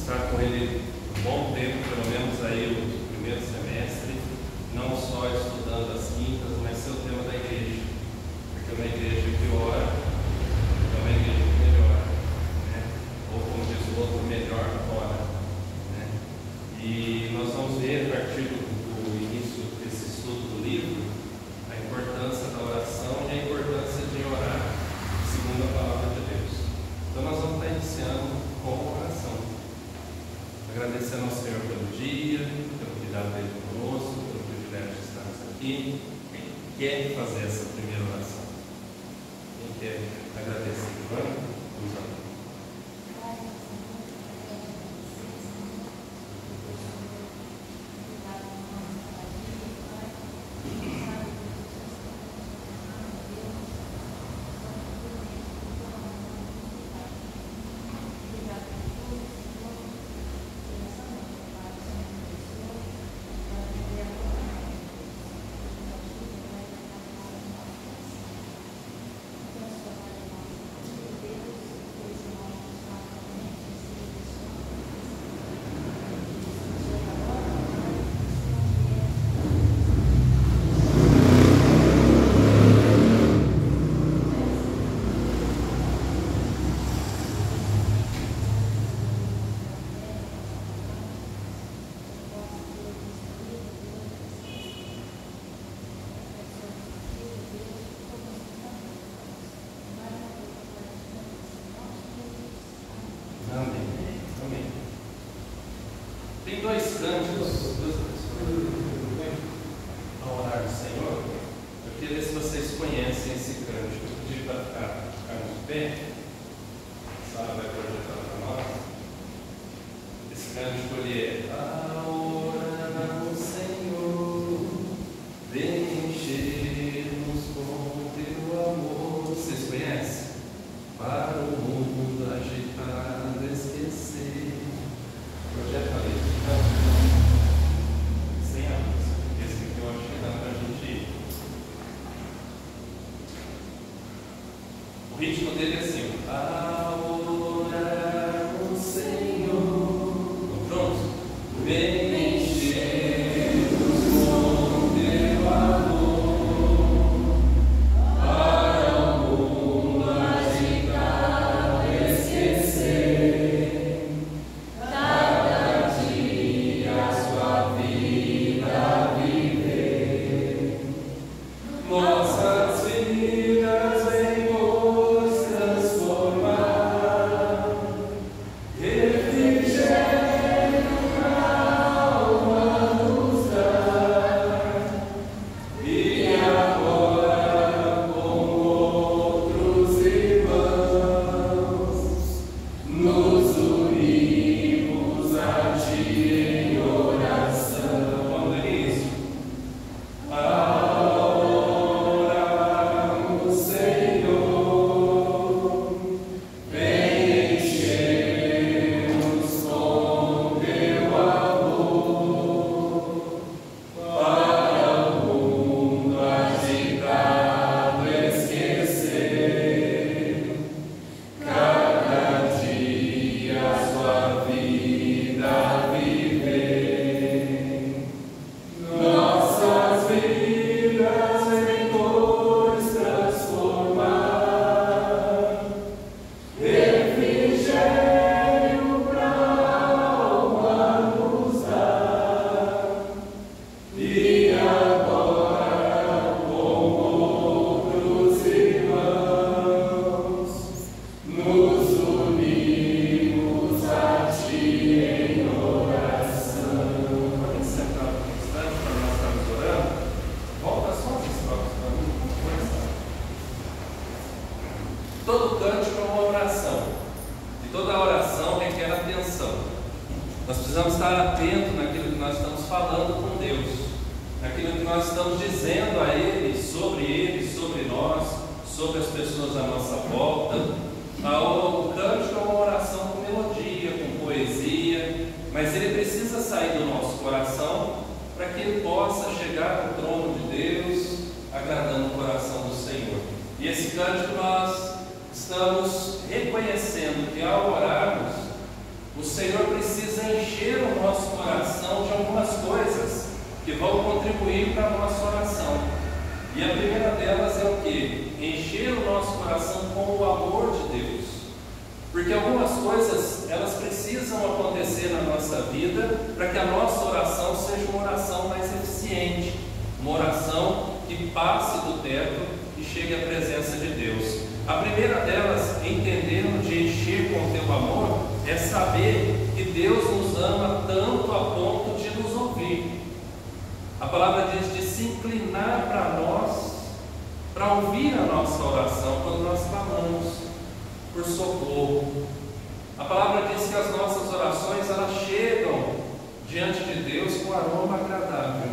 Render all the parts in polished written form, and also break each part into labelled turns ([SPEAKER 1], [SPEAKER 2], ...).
[SPEAKER 1] estar com ele um bom tempo, pelo menos aí o primeiro semestre, não só estudando as quintas, mas ser o tema da igreja, porque é uma igreja que ora, é uma igreja que melhora, né? Ou como diz o outro, melhor ora, né? E nós vamos ver, a partir do início desse estudo do livro, a importância da oração e a importância de orar segundo a palavra de Deus. Então nós vamos estar iniciando com a oração, agradecendo ao Senhor pelo dia, pelo cuidado dele conosco, pelo privilégio de estarmos aqui. Quem quer fazer essa primeira oração? Quem quer agradecer? Vamos lá. Tem dois cânticos, ao orar do Senhor. Eu queria ver se vocês conhecem esse cântico. Eu pedi para ficarmos de pé. A Sara vai projetar para nós. Esse cântico ele é: a orar ao Senhor, vem encher-nos com teu amor. Vocês conhecem? Para o mundo agitado esquecer. Projeto a letra, então, sem a música. Esse aqui eu acho que dá para a gente ir. O ritmo dele é assim: a orar o Senhor. Pronto? Vem encher-nos com teu amor, para o mundo agitado esquecer. Todo cântico é uma oração, e toda oração requer atenção. Nós precisamos estar atentos naquilo que nós estamos falando com Deus, naquilo que nós estamos dizendo a Ele, sobre nós, sobre as pessoas à nossa volta. O cântico é uma oração com melodia, com poesia, mas ele precisa sair do nosso coração para que ele possa chegar no trono de Deus, agradando o coração do Senhor. E esse cântico nós estamos reconhecendo que ao orarmos, o Senhor precisa encher o nosso coração de algumas coisas que vão contribuir para a nossa oração. E a primeira delas é o quê? Encher o nosso coração com o amor de Deus. Porque algumas coisas, elas precisam acontecer na nossa vida para que a nossa oração seja uma oração mais eficiente, uma oração que passe do teto e chegue à presença de Deus. A primeira delas, entendendo de encher com o teu amor, é saber que Deus nos ama tanto a ponto de nos ouvir. A palavra diz de se inclinar para nós, para ouvir a nossa oração quando nós clamamos por socorro. A palavra diz que as nossas orações, elas chegam diante de Deus com aroma agradável,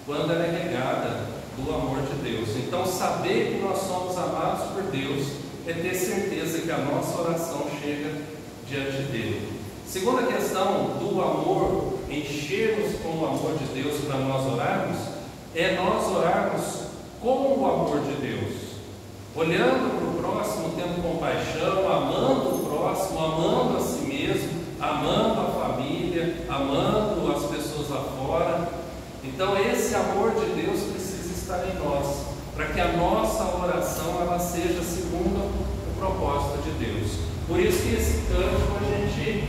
[SPEAKER 1] quando ela é regada do amor de Deus. Então, saber que nós somos amados por Deus é ter certeza que a nossa oração chega diante dele. Segunda questão do amor, enchermos com o amor de Deus para nós orarmos, é nós orarmos com o amor de Deus, olhando para o próximo, tendo compaixão, amando o próximo, amando a si mesmo, amando a família, amando as pessoas lá fora. Então esse amor de Deus precisa estar em nós, para que a nossa oração ela seja segundo o propósito de Deus. Por isso que esse cântico a gente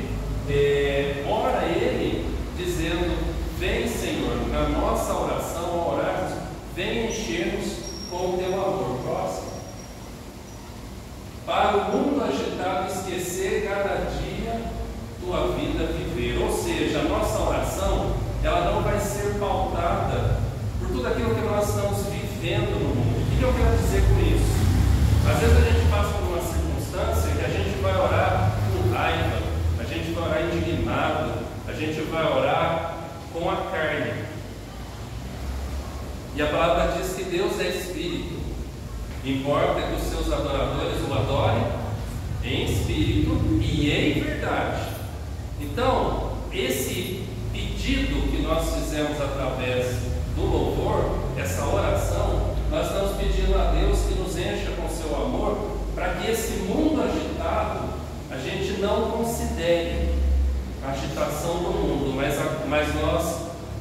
[SPEAKER 1] ora ele dizendo: vem Senhor, na nossa oração, ao orarmos, vem encher-nos com o teu amor. Próximo. Para o mundo agitado esquecer, cada dia tua vida viver. Ou seja, a nossa oração, ela não vai ser pautada por tudo aquilo que nós estamos vivendo no mundo. O que eu quero dizer com isso? Às vezes a gente passa por uma circunstância que a gente vai orar com raiva, a gente vai orar indignado, a gente vai orar com a carne. E a palavra diz que Deus é Espírito. Importa que os seus adoradores o adorem em espírito e em verdade. Então, esse pedido que nós fizemos através do louvor, essa oração, nós estamos pedindo a Deus que nos encha com seu amor, para que esse mundo agitado, a gente não considere a agitação do mundo, mas nós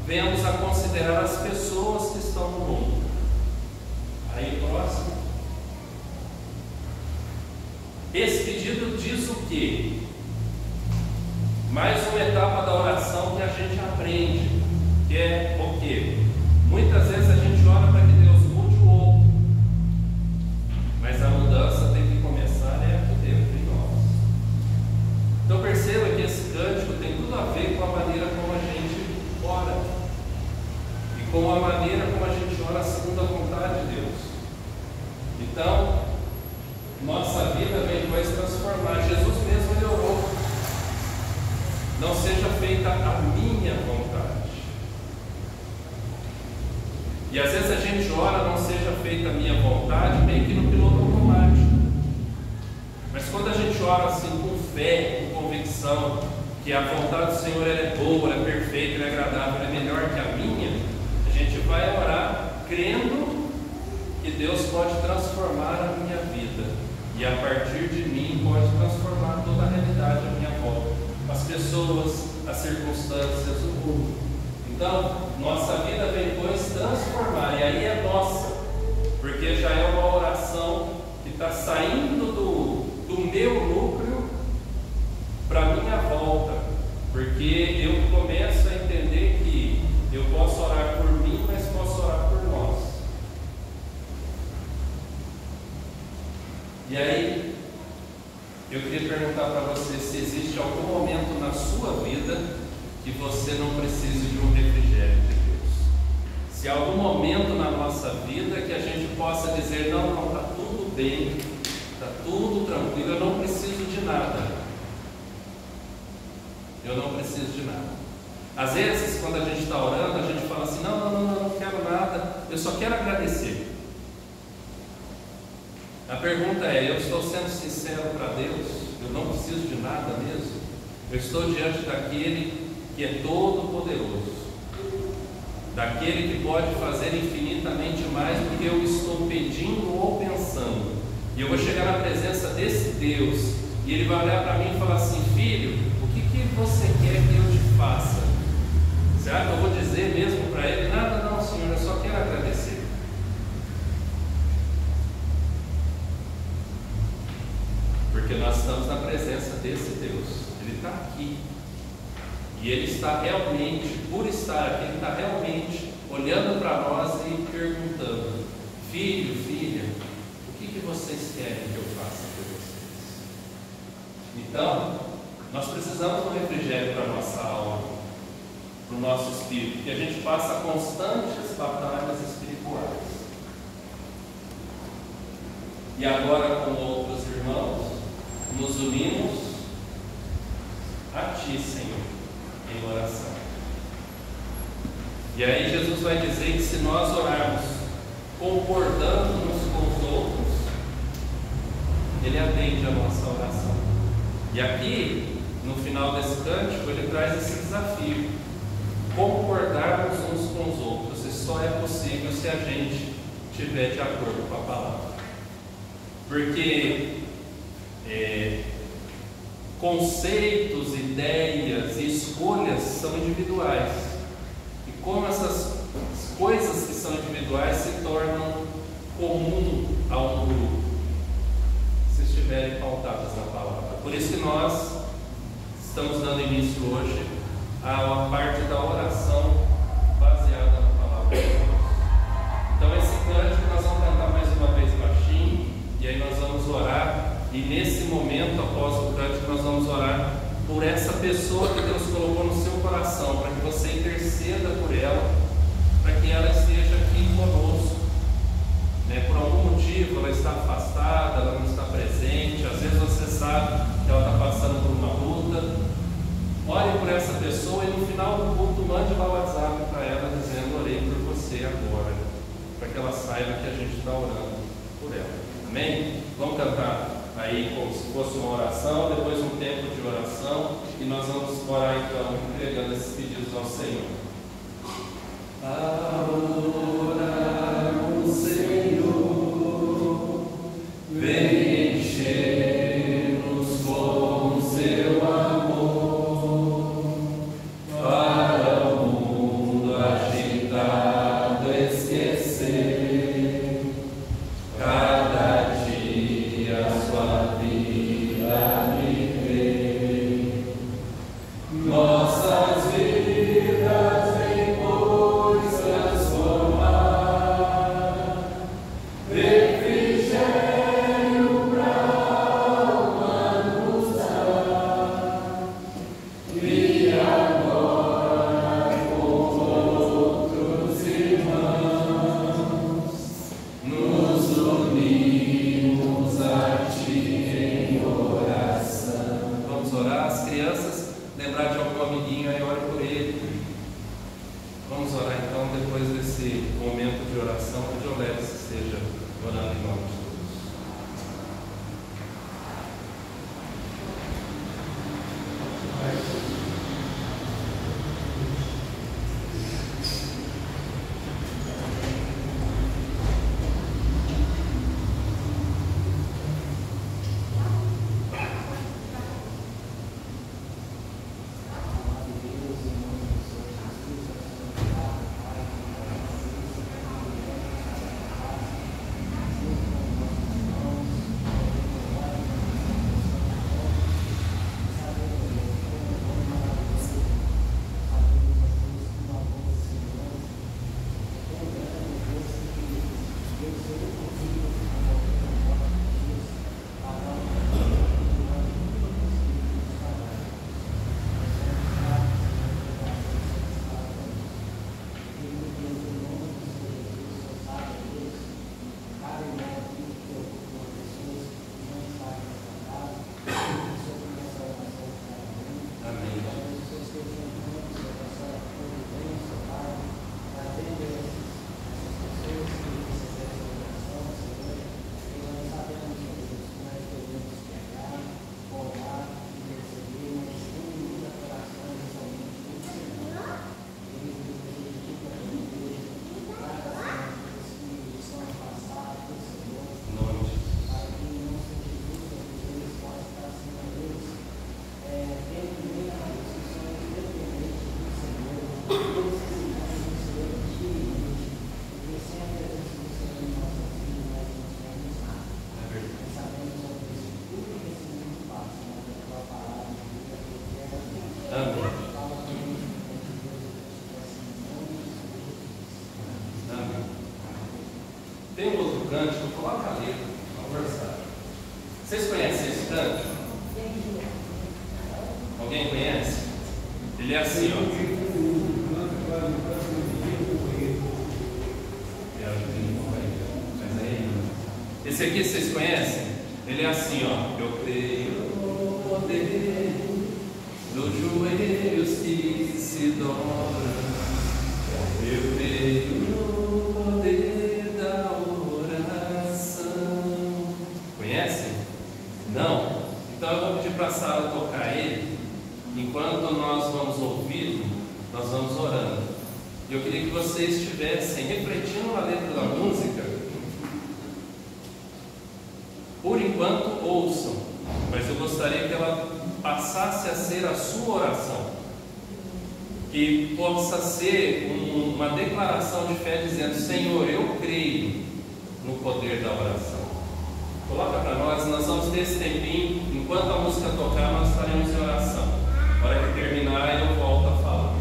[SPEAKER 1] venhamos a considerar as pessoas que estão no mundo. Aí, próximo. Esse pedido diz o quê? Mais uma etapa da oração que a gente aprende, que é o quê? Muitas vezes a gente ora para que Deus mude o outro, mas a mudança tem que começar aqui dentro de nós. Então perceba que esse cântico tem tudo a ver com a maneira como a gente ora e com a maneira como a gente ora segundo a vontade de Deus. Então, nossa vida vem vai se transformar. Jesus mesmo ele orou: não seja feita a minha vontade. E às vezes a gente ora: não seja feita a minha vontade, meio que no piloto automático. Mas quando a gente ora assim com fé, com convicção, que a vontade do Senhor ela é boa, ela é perfeita, ela é agradável, ela é melhor que a minha, a gente vai orar crendo que Deus pode transformar a minha vida. E a partir de mim pode transformar toda a realidade à minha volta, as pessoas, as circunstâncias, o mundo. Então, nossa vida vem pois transformar, e aí é nossa, porque já é uma oração que está saindo do meu núcleo para a minha volta, porque eu começo a entender que eu posso orar por mim, mas posso orar por nós. E aí, eu queria perguntar para você se existe algum momento na sua vida que você não precise de um refrigério de Deus. Se há algum momento na nossa vida que a gente possa dizer: não, está tudo bem, está tudo tranquilo, eu não preciso de nada. Eu não preciso de nada. Às vezes, quando a gente está orando, a gente fala assim: não quero nada, eu só quero agradecer. A pergunta é: eu estou sendo sincero para Deus? Eu não preciso de nada mesmo? Eu estou diante daquele que é todo poderoso, daquele que pode fazer infinitamente mais do que eu estou pedindo ou pensando, e eu vou chegar na presença desse Deus, e Ele vai olhar para mim e falar assim: filho, o que você quer que eu te faça? aqui. E Ele está realmente, por estar aqui, Ele está realmente olhando para nós e perguntando: filho, filha, o que vocês querem que eu faça por vocês? Então, nós precisamos de um refrigério para a nossa alma, para o nosso espírito, porque a gente passa constantes batalhas espirituais. E agora, com outros irmãos, nos unimos a Ti, Senhor, em oração. E aí Jesus vai dizer que se nós orarmos concordando uns com os outros, Ele atende a nossa oração. E aqui, no final desse cântico, ele traz esse desafio: concordarmos uns com os outros. Isso só é possível se a gente estiver de acordo com a palavra. Porque conceitos, ideias e escolhas são individuais. E como essas coisas que são individuais se tornam comum a um grupo, se estiverem pautadas na palavra. Por isso que nós estamos dando início hoje a parte da oração baseada na palavra de Deus. Então esse cântico nós vamos cantar mais uma vez baixinho, e aí nós vamos orar. E nesse momento, após o cântico, nós vamos orar por essa pessoa que Deus colocou no seu coração, para que você interceda por ela, para que ela esteja aqui conosco. Por algum motivo ela está afastada, ela não está presente, às vezes você sabe que ela está passando por uma luta. Ore por essa pessoa e no final do culto mande lá o WhatsApp para ela dizendo: orei por você agora, para que ela saiba que a gente está orando por ela. Amém? Vamos cantar aí como se fosse uma oração, depois um tempo de oração, e nós vamos orar então entregando esses pedidos ao Senhor. Adoramos, Senhor, vem encher-nos com seu amor, para o mundo agitado esquecer cada dia a sua vida viver. Nossas vidas depois transformar, refrigério pra alma nos dar. E agora com outros irmãos nos unimos a Ti em oração. Vamos orar, as crianças, lembrar de algum amiguinho aí, ore por ele. Vamos orar então, depois desse momento de oração, que o Leves esteja orando em nome de Deus. Amém. Amém. Tem um outro cântico, coloca a letra, vamos conversar. Vocês conhecem esse cântico? Alguém conhece? Ele é assim, ó. Esse aqui vocês conhecem? Ele é assim, ó. Eu creio no poder dos joelhos que se dobram. Eu creio no poder da oração. Conhecem? Não? Então eu vou pedir para a Sara tocar ele. Enquanto nós vamos ouvindo, nós vamos orando. Eu queria que vocês estivessem refletindo na letra da música. Por enquanto, ouçam, mas eu gostaria que ela passasse a ser a sua oração, que possa ser uma declaração de fé dizendo: Senhor, eu creio no poder da oração. Coloca para nós vamos ter esse tempinho, enquanto a música tocar, nós estaremos em oração. Na hora que terminar, eu volto a falar.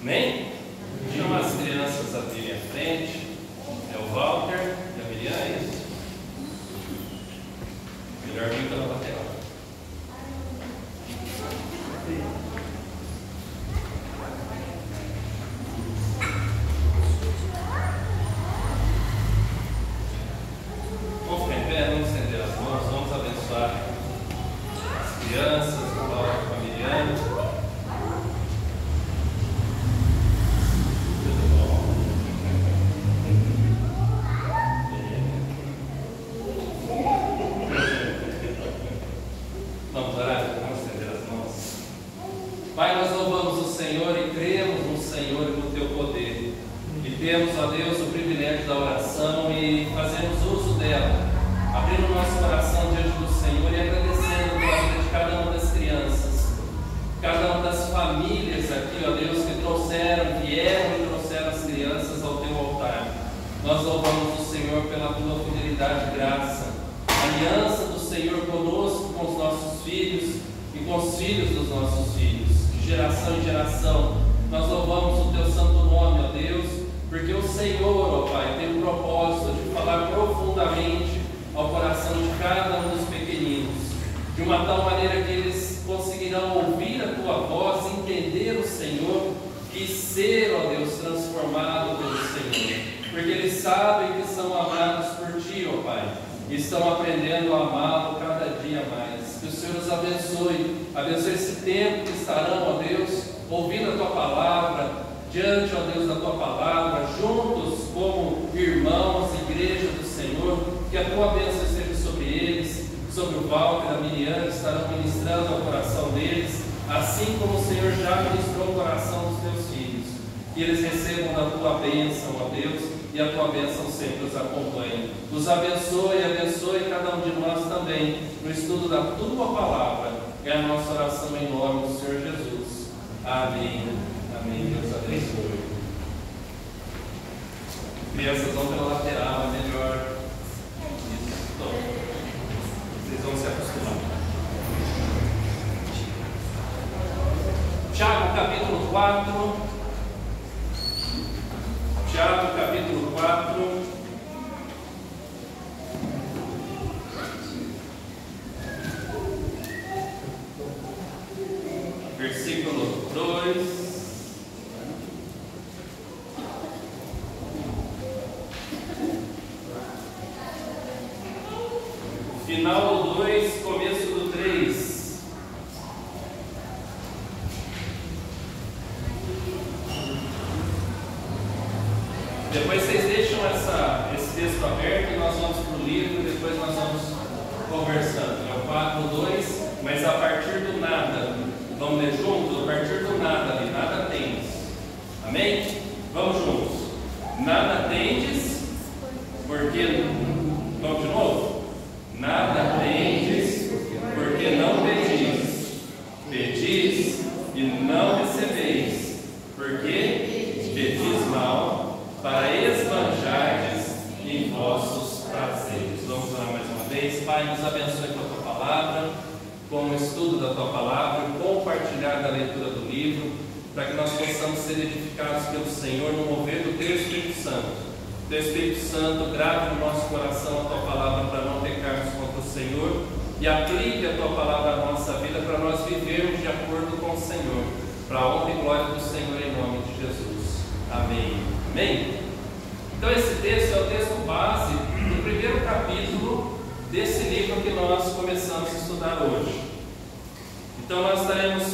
[SPEAKER 1] Amém? Chama as crianças a virem à frente. É o Walter e a Miriam, é isso? Melhor vir pela lateral. uso dela, abrindo o nosso coração diante do Senhor e agradecendo pela vida de cada uma das crianças, cada uma das famílias aqui, ó Deus, que vieram e trouxeram as crianças ao teu altar. Nós louvamos o Senhor pela tua fidelidade e graça, a aliança do Senhor conosco, com os nossos filhos e com os filhos dos nossos filhos, de geração em geração. Nós louvamos o teu santo nome, ó Deus, porque o Senhor, ó Pai, tem o propósito de falar profundamente ao coração de cada um dos pequeninos, de uma tal maneira que eles conseguirão ouvir a tua voz, entender o Senhor e ser, ó Deus, transformado pelo Senhor, porque eles sabem que são amados por ti, ó Pai, e estão aprendendo a amá-lo cada dia mais. Que o Senhor os abençoe, abençoe esse tempo que estarão, ó Deus, ouvindo a tua palavra, diante, ó Deus, da tua palavra, juntos como irmãos, igreja do Senhor, que a tua bênção esteja sobre eles, sobre o Walter e a Miriam, que estarão ministrando ao coração deles, assim como o Senhor já ministrou o coração dos teus filhos, que eles recebam da tua bênção, ó Deus, e a tua bênção sempre os acompanhe. Os abençoe e abençoe cada um de nós também, no estudo da tua palavra. É a nossa oração em nome do Senhor Jesus. Amém. Amém. Deus abençoe. Crianças, vão pela lateral, é melhor. Isso. Então, vocês vão se acostumar. Tiago, capítulo 4. Tiago, capítulo 4. Versículo 2. Final do 2, começo do 3. Depois vocês deixam esse texto aberto e nós vamos para o livro e depois nós vamos conversando. É o 4:2, mas a partir do nada. Vamos ler juntos? A partir do nada ali, nada tendes. Amém? Vamos juntos. Nada tendes, porque. Vamos de novo? Nada tendes, porque não pedis. Pedis e não recebeis, porque pedis mal, para esbanjardes em vossos prazeres. Vamos orar mais uma vez. Pai, nos abençoe com a tua palavra, com o estudo da tua palavra, compartilhar da leitura do livro, para que nós possamos ser edificados pelo Senhor no mover do teu Espírito Santo. Teu Espírito Santo, grave no nosso coração a tua palavra para não pecarmos contra o Senhor e aplique a tua palavra à nossa vida para nós vivermos de acordo com o Senhor, para a honra e glória do Senhor em nome de Jesus. Amém. Amém? Então esse texto é o texto base do primeiro capítulo desse livro que nós começamos a estudar hoje. Então nós estaremos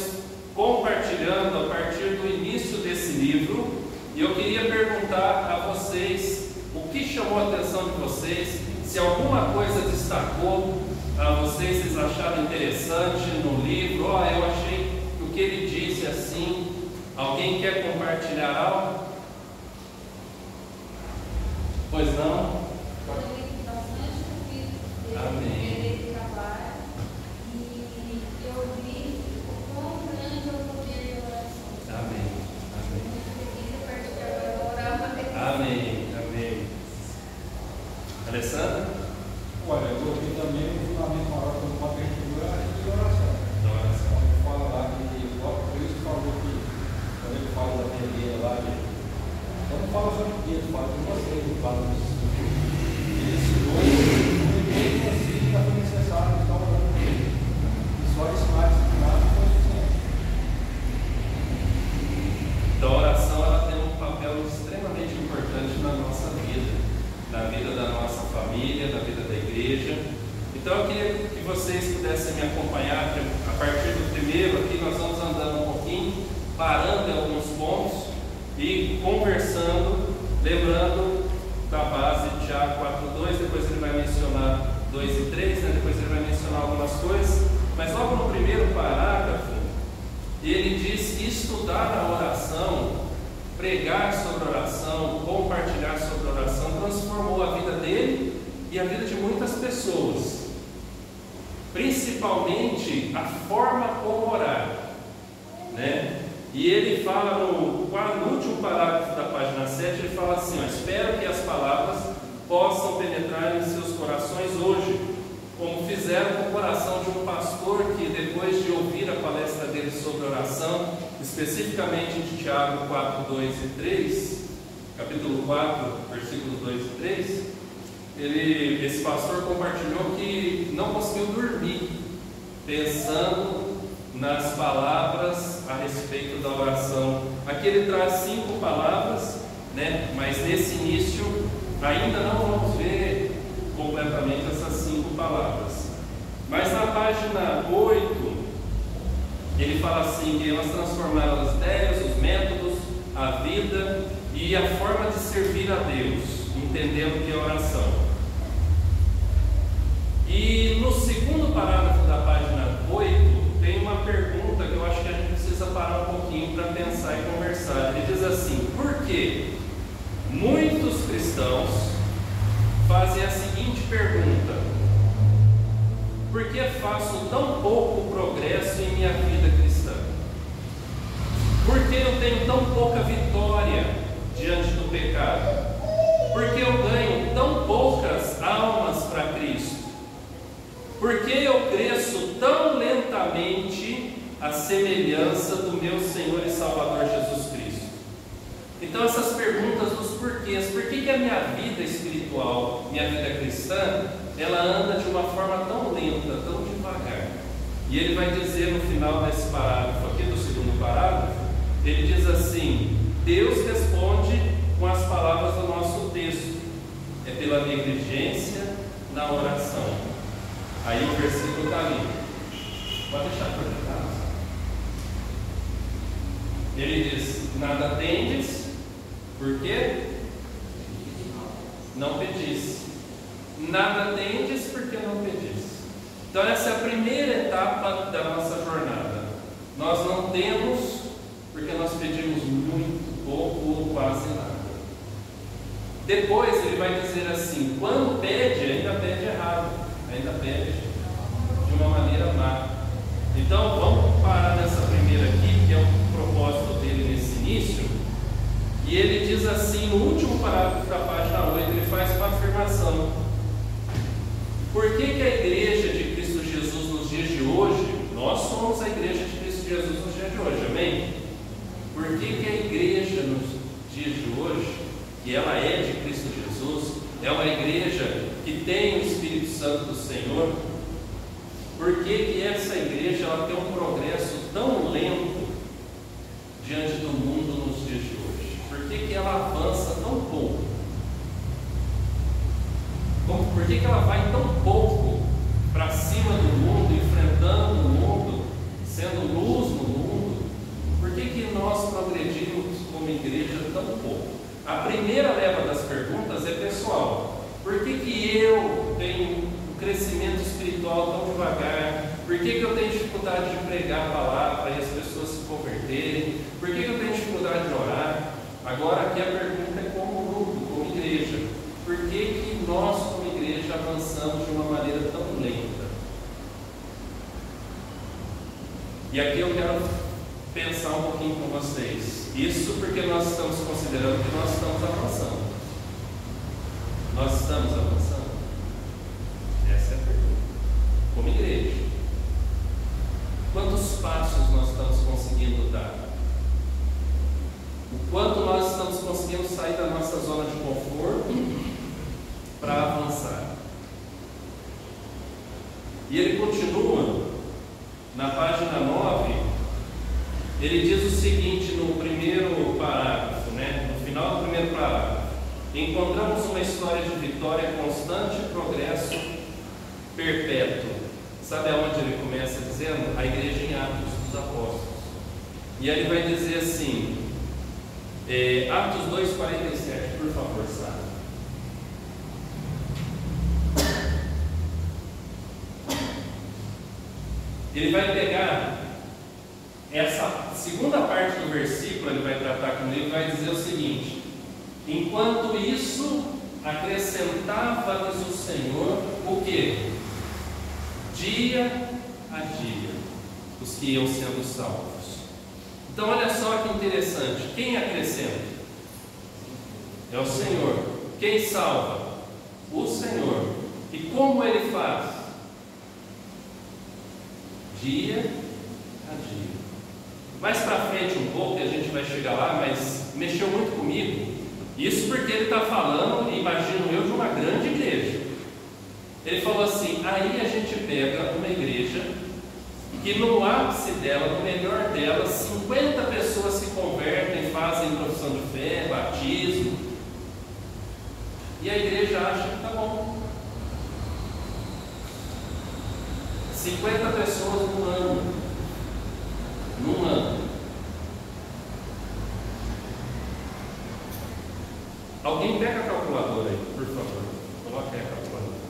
[SPEAKER 1] compartilhando a partir do início desse livro e eu queria perguntar a vocês o que chamou a atenção de vocês, se alguma coisa destacou a vocês, vocês acharam interessante no livro. Eu achei que o que ele disse assim. Alguém quer compartilhar algo? Pois não? Amém. Amém, amém. Alessandra?
[SPEAKER 2] Olha, eu ouvi também o fundamento maior do Papa de oração. Ele fala lá que o próprio Cristo falou que, quando ele fala da terreira lá, ele não fala só de Deus, fala de vocês, ele fala dos ele ensinou e assim já foi necessário estar orando com ele. E só ensinar disciplinado foi suficiente.
[SPEAKER 1] Então a oração ela tem um papel extremamente importante na nossa vida, na vida da nossa família, na vida da igreja. Então eu queria que vocês pudessem me acompanhar a partir do primeiro aqui. Nós vamos andando um pouquinho, parando em alguns pontos e conversando, lembrando da base de Tiago 4:2, depois ele vai mencionar 2 e 3, né? Depois ele vai mencionar algumas coisas, mas logo no primeiro parágrafo ele diz: estudar a oração, pregar sobre oração, compartilhar sobre oração, transformou a vida dele e a vida de muitas pessoas, principalmente a forma como orar, né? E ele fala no último parágrafo da página 7, ele fala assim, ó, espero que as palavras possam penetrar em seus corações hoje, como fizeram com o coração de um pastor que, depois de ouvir a palestra dele sobre oração, especificamente em Tiago 4, 2 e 3, capítulo 4, versículos 2 e 3, esse pastor compartilhou que não conseguiu dormir pensando nas palavras a respeito da oração. Aqui ele traz 5 palavras, né? Mas nesse início ainda não vamos ver completamente essas 5 palavras. Mas na página 8 ele fala assim, que elas transformaram as ideias, os métodos, a vida e a forma de servir a Deus, entendendo o que é oração. E no segundo parágrafo da página 8 tem uma pergunta que eu acho que a gente precisa parar um pouquinho para pensar e conversar. Ele diz assim, por que muitos cristãos fazem a seguinte pergunta: por que faço tão pouco progresso em minha vida cristã? Por que eu tenho tão pouca vitória diante do pecado? Por que eu ganho tão poucas almas para Cristo? Por que eu cresço tão lentamente à semelhança do meu Senhor e Salvador Jesus Cristo? Então essas perguntas dos porquês, por que a minha vida espiritual, minha vida cristã, ela anda de uma forma tão lenta, tão devagar? E ele vai dizer no final desse parágrafo aqui, do segundo parágrafo, ele diz assim, Deus responde com as palavras do nosso texto, é pela negligência na oração. Aí o versículo está ali. Pode deixar projetado. Ele diz, nada tendes, por quê? Não pedis. Nada tendes, porque não pedis. Então essa é a primeira etapa da nossa jornada. Nós não temos, porque nós pedimos muito pouco ou quase nada. Depois ele vai dizer assim, quando pede, ainda pede errado. Ainda pede de uma maneira má. Então vamos parar nessa primeira aqui, que é o propósito dele nesse início. E ele diz assim, no último parágrafo da página 8, ele faz uma afirmação. Por que a igreja de Cristo Jesus nos dias de hoje, nós somos a igreja de Cristo Jesus nos dias de hoje, amém? Por que a igreja nos dias de hoje, que ela é de Cristo Jesus, é uma igreja que tem o Espírito Santo do Senhor, por que essa igreja ela tem um progresso tão lento diante do mundo nos dias de hoje? Por que ela avança tão pouco? Por que ela vai tão pouco para cima do mundo, enfrentando o mundo, sendo luz no mundo? Por que nós progredimos como igreja tão pouco? A primeira leva das perguntas é pessoal. Por que eu tenho um crescimento espiritual tão devagar? Por que eu tenho dificuldade de pregar a palavra e as pessoas se converterem? Por que eu tenho dificuldade de orar? Agora aqui a pergunta é como grupo, como igreja. Por que nós como igreja avançamos de uma maneira tão lenta? E aqui eu quero pensar um pouquinho com vocês. Isso porque nós estamos considerando que nós estamos avançando. Nós estamos avançando? Essa é a pergunta. Como igreja, quantos passos nós estamos conseguindo dar? O quanto nós estamos conseguindo sair da nossa zona de conforto para avançar? E ele continua na página 9. Ele diz o seguinte no primeiro parágrafo, no final do primeiro parágrafo: encontramos uma história de vitória constante e progresso perpétuo. Sabe aonde ele começa dizendo? A igreja em Atos dos Apóstolos. E aí ele vai dizer assim, Atos 2,47, por favor, Sara. Ele vai pegar essa segunda parte do versículo, ele vai tratar comigo e vai dizer o seguinte: enquanto isso, acrescentava-lhes o Senhor o quê? Dia a dia, os que iam sendo salvos. Então olha só que interessante, quem acrescenta? É o Senhor. Quem salva? O Senhor. E como Ele faz? Dia a dia. Mais para frente um pouco, e a gente vai chegar lá, mas mexeu muito comigo. Isso porque ele está falando, imagino eu, de uma grande igreja. Ele falou assim: aí a gente pega uma igreja que no ápice dela, no melhor dela, 50 pessoas se convertem, fazem profissão de fé, batismo, e a igreja acha que está bom. 50 pessoas no ano. Num ano. Alguém pega a calculadora aí, por favor. Coloque aí a calculadora.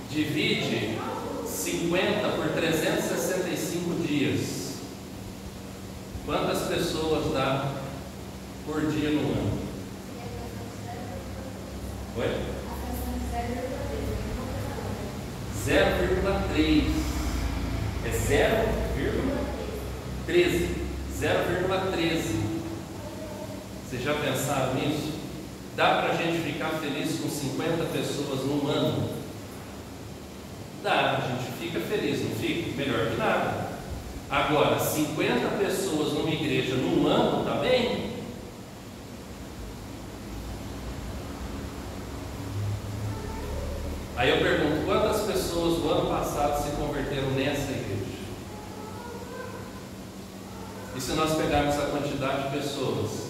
[SPEAKER 1] Divide 50 por 365 dias. Quantas pessoas dá por dia no ano? Oi? 0,3. É 0,13. 0,13. Vocês já pensaram nisso? Dá para a gente ficar feliz com 50 pessoas num ano? Dá, a gente fica feliz, não fica? Melhor que nada. Agora, 50 pessoas numa igreja num ano, tá bem? Aí eu pergunto, quantas pessoas do ano passado se converteram nessa igreja? E se nós pegarmos a quantidade de pessoas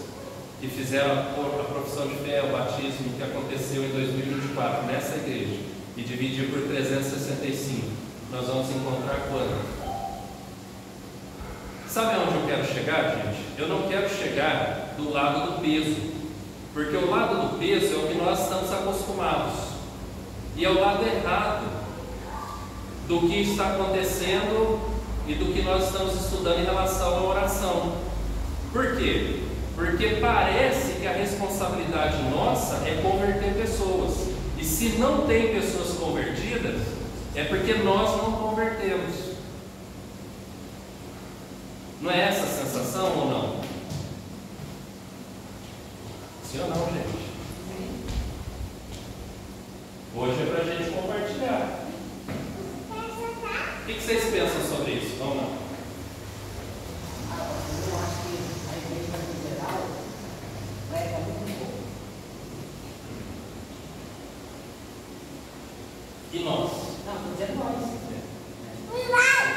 [SPEAKER 1] que fizeram a profissão de fé, o batismo que aconteceu em 2024 nessa igreja, e dividir por 365, nós vamos encontrar quanto? Sabe aonde eu quero chegar, gente? Eu não quero chegar do lado do peso, porque o lado do peso é o que nós estamos acostumados, e é o lado errado do que está acontecendo e do que nós estamos estudando em relação à oração. Por quê? Porque parece que a responsabilidade nossa é converter pessoas. E se não tem pessoas convertidas, é porque nós não convertemos. Não é essa a sensação ou não? Sim ou não, gente? Hoje é para a gente compartilhar. O que vocês pensam sobre isso? Vamos lá.
[SPEAKER 3] Eu acho que a igreja em geral leva muito pouco.
[SPEAKER 1] E nós?
[SPEAKER 3] Não, estou dizendo nós.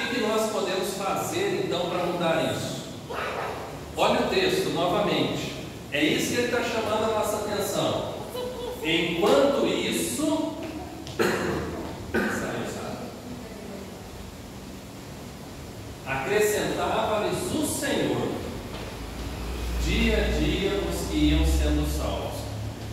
[SPEAKER 1] O que nós podemos fazer então para mudar isso? Olha o texto novamente. É isso que ele está chamando a nossa atenção. Enquanto isso, acrescentava-lhes o Senhor dia a dia os que iam sendo salvos.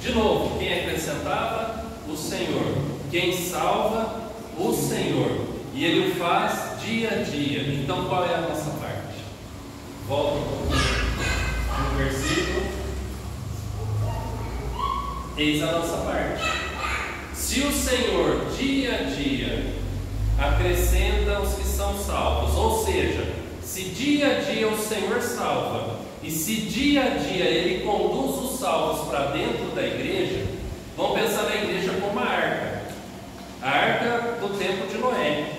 [SPEAKER 1] De novo, quem acrescentava? O Senhor. Quem salva? O Senhor. E Ele o faz dia a dia. Então qual é a nossa parte? Volta um pouquinho no versículo. Eis a nossa parte. Se o Senhor dia a dia acrescenta os que são salvos, ou seja, se dia a dia o Senhor salva, e se dia a dia Ele conduz os salvos para dentro da igreja, vamos pensar na igreja como a arca do tempo de Noé.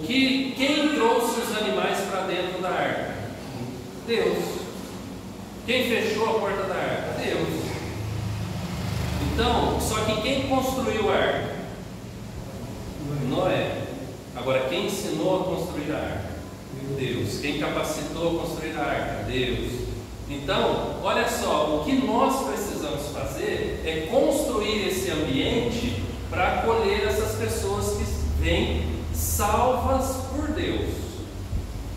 [SPEAKER 1] Quem trouxe os animais para dentro da arca? Deus. Quem fechou a porta da arca? Deus. Então, só que quem construiu a arca? Noé. Agora, quem ensinou a construir a arca? Deus. Quem capacitou a construir a arca? Deus. Então, olha só, o que nós precisamos fazer é construir esse ambiente para acolher essas pessoas que vêm salvas por Deus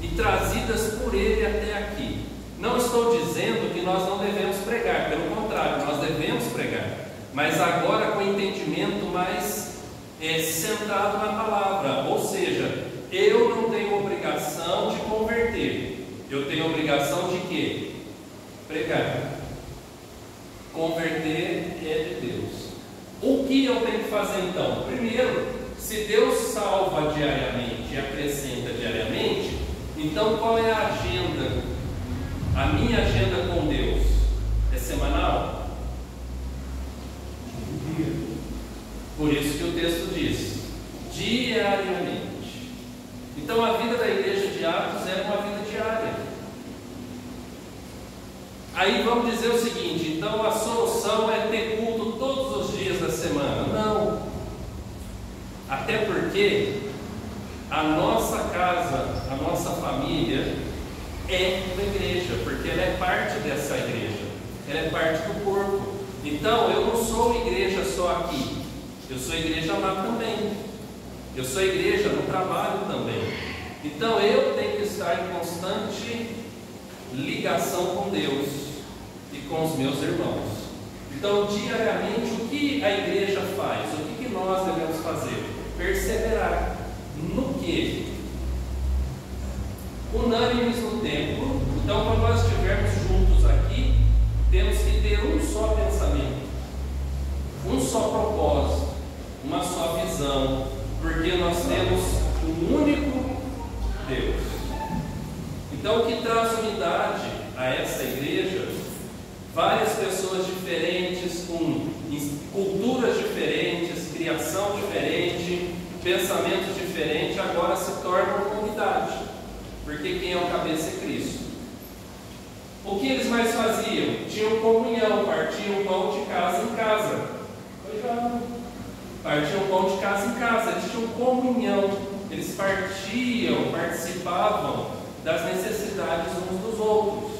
[SPEAKER 1] e trazidas por Ele até aqui. Não estou dizendo que nós não devemos pregar, pelo contrário, nós devemos pregar, mas agora com entendimento mais centrado na palavra, ou seja, eu não tenho obrigação de converter, eu tenho obrigação de quê? Pregar. Converter é de Deus. O que eu tenho que fazer então? Primeiro, se Deus salva diariamente e acrescenta diariamente, então qual é a agenda? A minha agenda com Deus é semanal? Por isso que o texto diz, diariamente. Então a vida da igreja de Atos é uma vida diária. Aí vamos dizer o seguinte, então a solução é ter culto todos os dias da semana. Não. Até porque a nossa casa, a nossa família é uma igreja, porque ela é parte dessa igreja, ela é parte do corpo. Então eu não sou igreja só aqui, eu sou igreja lá também, eu sou igreja no trabalho também. Então eu tenho que estar em constante ligação com Deus e com os meus irmãos. Então diariamente o que a igreja faz? O que nós devemos fazer? Perseverar no que? Unânimes no templo. Então quando nós estivermos juntos aqui, temos que ter um só pensamento, um só propósito, uma só visão, porque nós temos um único Deus. Então o que traz unidade a essa igreja? Várias pessoas diferentes, com culturas diferentes, criação diferente, pensamentos diferentes, agora se tornam uma unidade, porque quem é o cabeça é Cristo. O que eles mais faziam? Tinham comunhão, partiam pão de casa em casa. Partiam pão de casa em casa, eles tinham comunhão, eles partiam, participavam das necessidades uns dos outros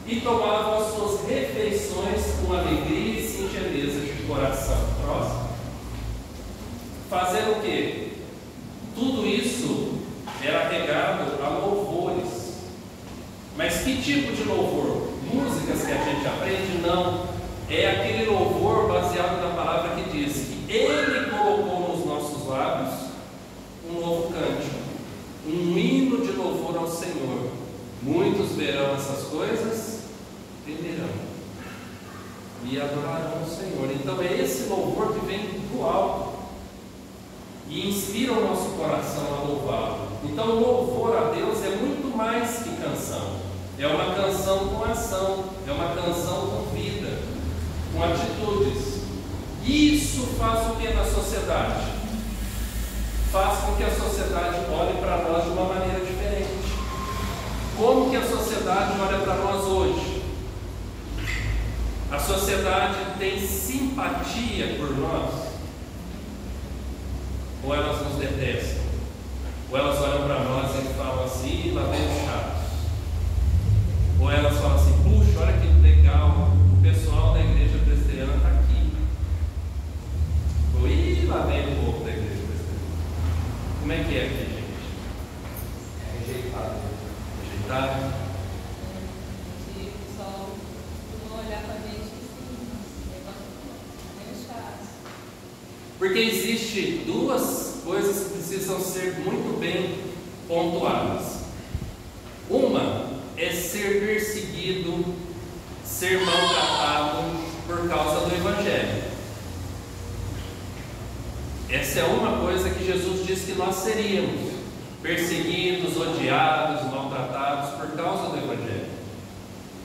[SPEAKER 1] e tomavam as suas refeições com alegria e singeleza de coração. Próximo. Fazendo o quê? Tudo isso era regado a louvores. Mas que tipo de louvor? Músicas que a gente aprende? Não. É aquele louvor baseado na palavra que diz que Ele colocou nos nossos lábios um novo cântico, um hino de louvor ao Senhor. Muitos verão essas coisas, temerão e adorarão o Senhor. Então é esse louvor que vem do alto e inspira o nosso coração a louvá-lo. Então o louvor a Deus é muito mais que canção. É uma canção com ação, é uma canção com vida, com atitudes. Isso faz o que na sociedade? Faz com que a sociedade olhe para nós de uma maneira diferente. Como que a sociedade olha para nós hoje? A sociedade tem simpatia por nós? Ou elas nos detestam? Ou elas olham para nós e falam assim, lá vem os chatos? Ou elas falam assim, puxa, olha que legal, o pessoal da igreja presbiteriana está aqui. Ou lá vem o povo da igreja presbiteriana. Como é que é aqui, gente?
[SPEAKER 2] É rejeitado.
[SPEAKER 1] Rejeitado?
[SPEAKER 4] O pessoal não olhar para a gente assim, é chato.
[SPEAKER 1] Porque existe duas coisas que precisam ser muito bem pontuadas. Uma é ser perseguido, ser maltratado por causa do Evangelho. Essa é uma coisa que Jesus disse que nós seríamos: perseguidos, odiados, maltratados por causa do Evangelho.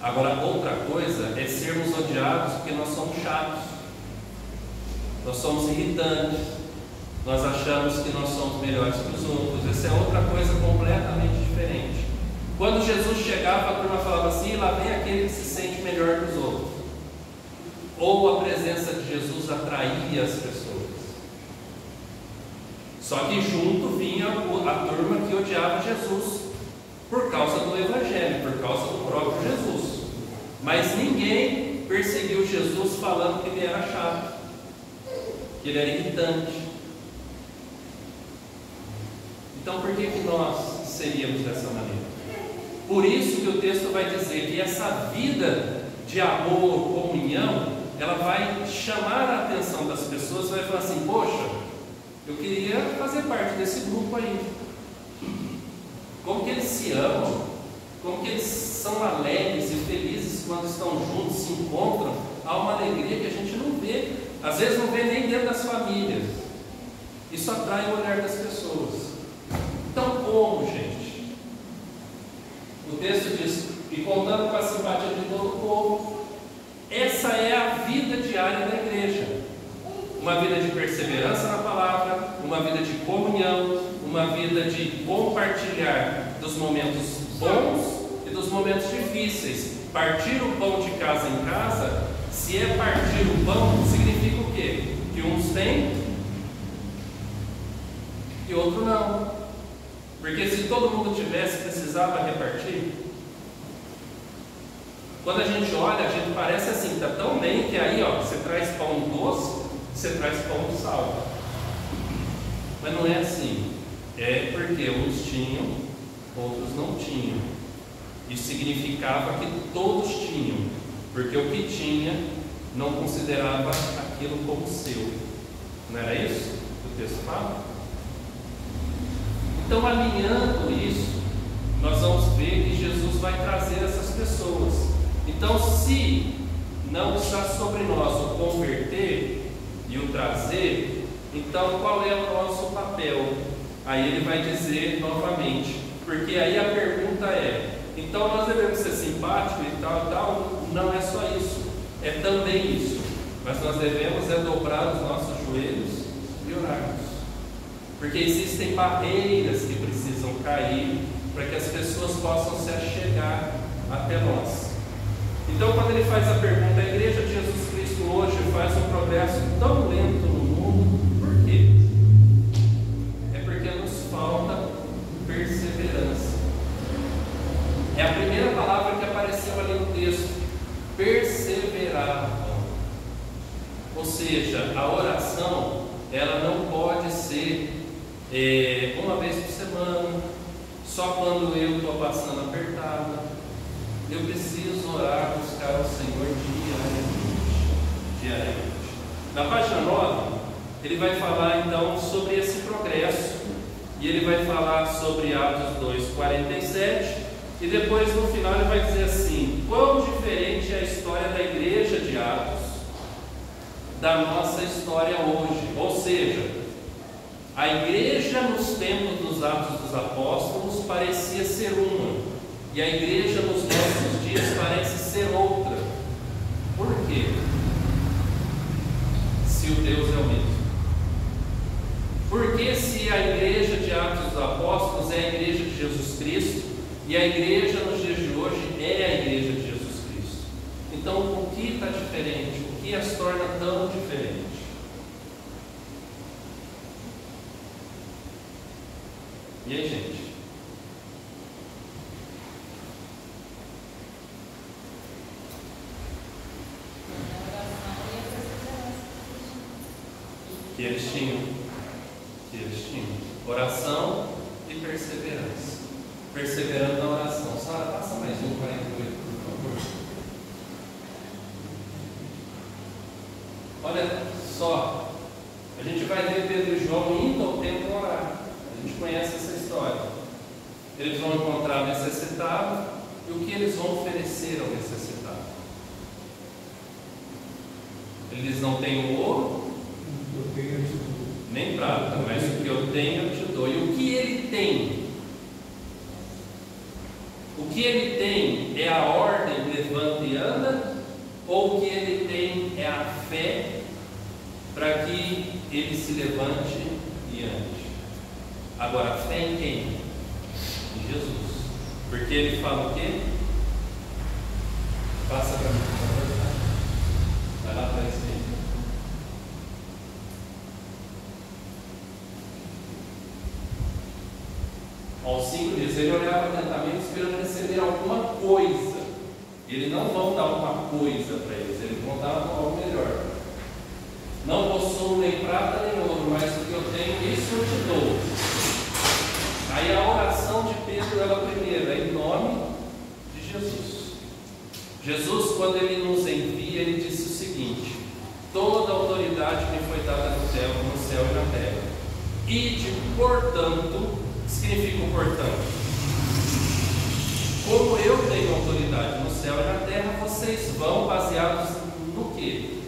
[SPEAKER 1] Agora, outra coisa é sermos odiados porque nós somos chatos, nós somos irritantes, nós achamos que nós somos melhores que os outros. Essa é outra coisa completamente diferente. Quando Jesus chegava, a turma falava assim, lá vem aquele que se sente melhor que os outros. Ou a presença de Jesus atraía as pessoas. Só que junto vinha a turma que odiava Jesus por causa do Evangelho, por causa do próprio Jesus. Mas ninguém perseguiu Jesus falando que ele era chato, que ele era irritante. Então por que nós seríamos dessa maneira? Por isso que o texto vai dizer que essa vida de amor, comunhão, ela vai chamar a atenção das pessoas, vai falar assim, poxa, eu queria fazer parte desse grupo aí. Como que eles se amam, como que eles são alegres e felizes quando estão juntos, se encontram há uma alegria que a gente não vê, às vezes não vê nem dentro das famílias. Isso atrai o olhar das pessoas. Então, como, gente? O texto diz: e contando com a simpatia de todo o povo. Essa é a vida diária da igreja. Uma vida de perseverança na palavra, uma vida de comunhão, uma vida de compartilhar dos momentos bons e dos momentos difíceis. Partir o pão de casa em casa, se é partir o pão, significa o quê? Que uns têm e outro não. Porque se todo mundo tivesse, precisava repartir. Quando a gente olha, a gente parece assim, está tão bem que aí, ó, você traz pão doce, você traz pão de sal. Mas não é assim. É porque uns tinham, outros não tinham. Isso significava que todos tinham, porque o que tinha não considerava aquilo como seu. Não era isso que o texto fala? Então, alinhando isso, nós vamos ver que Jesus vai trazer essas pessoas. Então, se não está sobre nós o converter e o trazer, então qual é o nosso papel? Aí ele vai dizer novamente, porque aí a pergunta é: então nós devemos ser simpáticos e tal? Não é só isso, é também isso, mas nós devemos dobrar os nossos joelhos e orarmos, porque existem barreiras que precisam cair para que as pessoas possam se achegar até nós. Então, quando ele faz a pergunta, a igreja de Jesus Cristo hoje faz um progresso tão lento no mundo, por quê? É porque nos falta perseverança. É a primeira palavra que apareceu ali no texto: perseverar. Ou seja, a oração, ela não pode ser uma vez por semana, só quando eu estou passando apertado. Eu preciso orar, buscar o Senhor diariamente. Na página 9, ele vai falar então sobre esse progresso, e ele vai falar sobre Atos 2:47, e depois no final ele vai dizer assim: quão diferente é a história da igreja de Atos da nossa história hoje. Ou seja, a igreja nos tempos dos Atos dos Apóstolos parecia ser uma, e a igreja nos nossos dias parece ser outra. Por quê? Se o Deus é o mesmo. Porque se a igreja de Atos dos Apóstolos é a igreja de Jesus Cristo, e a igreja nos dias de hoje é a igreja de Jesus Cristo, então o que está diferente? O que as torna tão diferentes? E aí, gente? Que eles tinham. Oração e perseverança. Perseverando na oração. Sara, passa mais um 48, por favor. Olha só, a gente vai ver Pedro e João indo ao templo orar. A gente conhece essa história. Eles vão encontrar o necessitado, e o que eles vão oferecer ao necessitado? Eles não têm ouro, nem prata, mas o que eu tenho eu te dou. E o que ele tem? O que ele tem é a ordem, levanta e anda? Ou o que ele tem é a fé para que ele se levante e ande? Agora, a fé em quem? Em Jesus. Porque ele fala o quê? Passa para mim, por favor. Vai lá para esse. Aos 5 dias, ele olhava atentamente esperando receber alguma coisa. E eles não vão dar uma coisa para eles vão dar algo melhor. Não possuo nem prata nem ouro, mas o que eu tenho, isso eu te dou. Aí a oração de Pedro era a primeira, em nome de Jesus. Jesus, quando ele nos envia, ele disse o seguinte: toda a autoridade me foi dada no céu e na terra. Ide, portanto, significa o portanto. Como eu tenho autoridade no céu e na terra, vocês vão, baseados no quê?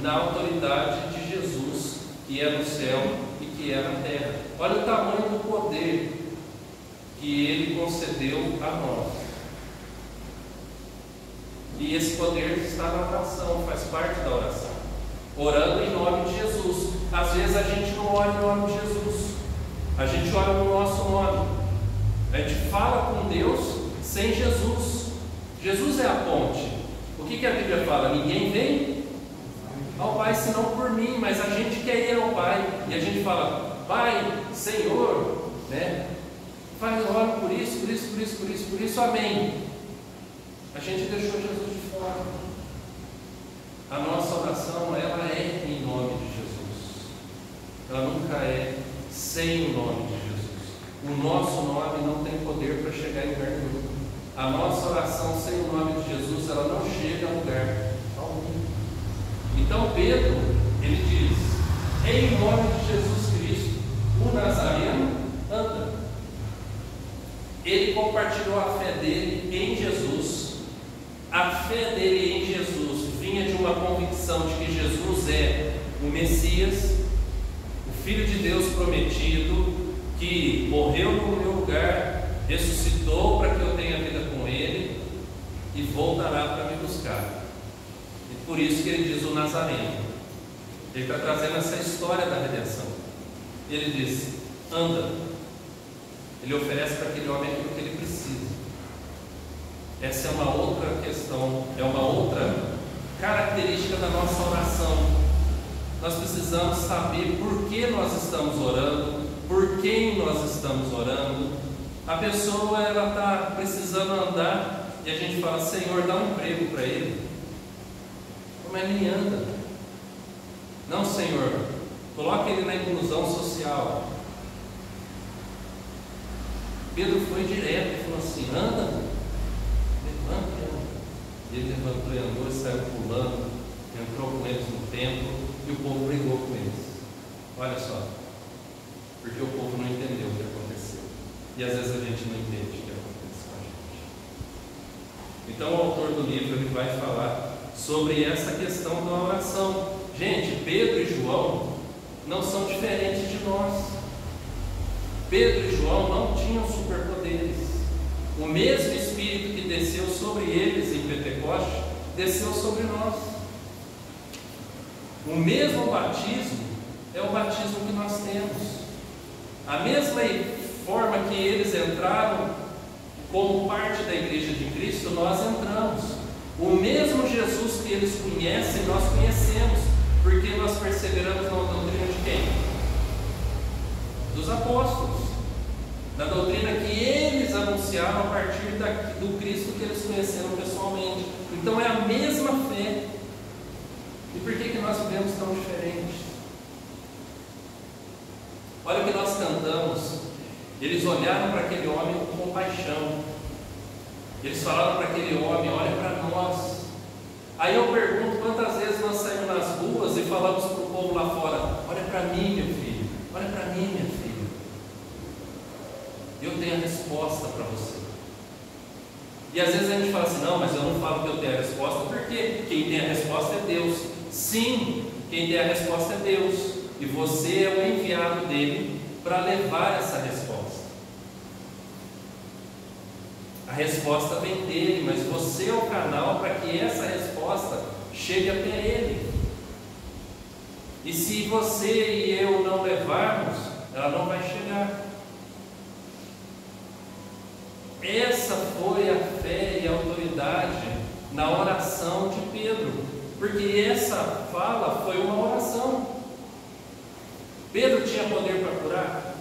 [SPEAKER 1] Na autoridade de Jesus, que é no céu e que é na terra. Olha o tamanho do poder que Ele concedeu a nós. E esse poder está na oração, faz parte da oração. Orando em nome de Jesus. Às vezes a gente não ora em nome de Jesus, a gente ora no nosso nome. A gente fala com Deus sem Jesus. Jesus é a ponte. O que a Bíblia fala? Ninguém vem ao Pai senão por mim, mas a gente quer ir ao Pai e a gente fala: Pai, Senhor, né? Pai, eu oro por isso, por isso, por isso, por isso, por isso, amém. A gente deixou Jesus de fora. A nossa oração, ela é em nome de Jesus. Ela nunca é sem o nome de Jesus. O nosso nome não tem poder para chegar em lugar nenhum. A nossa oração sem o nome de Jesus, ela não chega a lugar algum. Então Pedro, ele diz: em nome de Jesus Cristo, o Nazareno, anda. Ele compartilhou a fé dele em Jesus. A fé dele em Jesus vinha de uma convicção de que Jesus é o Messias, o Filho de Deus prometido, que morreu no meu lugar, ressuscitou para que eu tenha vida com Ele e voltará para me buscar. E por isso que ele diz o Nazareno. Ele está trazendo essa história da redenção. Ele diz: anda. Ele oferece para aquele homem aquilo que ele precisa. Essa é uma outra questão, é uma outra característica da nossa oração. Nós precisamos saber por que nós estamos orando, por quem nós estamos orando. A pessoa, ela está precisando andar e a gente fala: Senhor, dá um emprego para ele. Como ele anda? Não, Senhor, coloque ele na inclusão social. Pedro foi direto e falou assim: anda. E ele levantou e andou e saiu pulando, entrou com eles no templo e o povo brigou com eles. Olha só, porque o povo não entendeu o que aconteceu. E às vezes a gente não entende o que acontece com a gente. Então o autor do livro, ele vai falar sobre essa questão da oração. Gente, Pedro e João não são diferentes de nós. Pedro e João não tinham superpoderes. O mesmo Espírito que desceu sobre eles em Pentecoste, desceu sobre nós. O mesmo batismo é o batismo que nós temos. A mesma forma que eles entraram como parte da Igreja de Cristo, nós entramos. O mesmo Jesus que eles conhecem, nós conhecemos, porque nós perseveramos na doutrina de quem? Dos apóstolos. Da doutrina que eles anunciaram a partir do Cristo que eles conheceram pessoalmente. Então é a mesma fé. E por que nós vivemos tão diferente? Olha o que nós cantamos. Eles olharam para aquele homem com compaixão. Eles falaram para aquele homem: olha para nós. Aí eu pergunto, quantas vezes nós saímos nas ruas e falamos para o povo lá fora: olha para mim, meu filho, olha para mim, minha filha. Eu tenho a resposta para você. E às vezes a gente fala assim: não, mas eu não falo que eu tenho a resposta, porque quem tem a resposta é Deus. Sim, quem tem a resposta é Deus. E você é o enviado dele para levar essa resposta. A resposta vem dele, mas você é o canal para que essa resposta chegue até ele. E se você e eu não levarmos, ela não vai chegar. Essa foi a fé e a autoridade na oração de Pedro, porque essa fala foi uma oração. Pedro tinha poder para curar,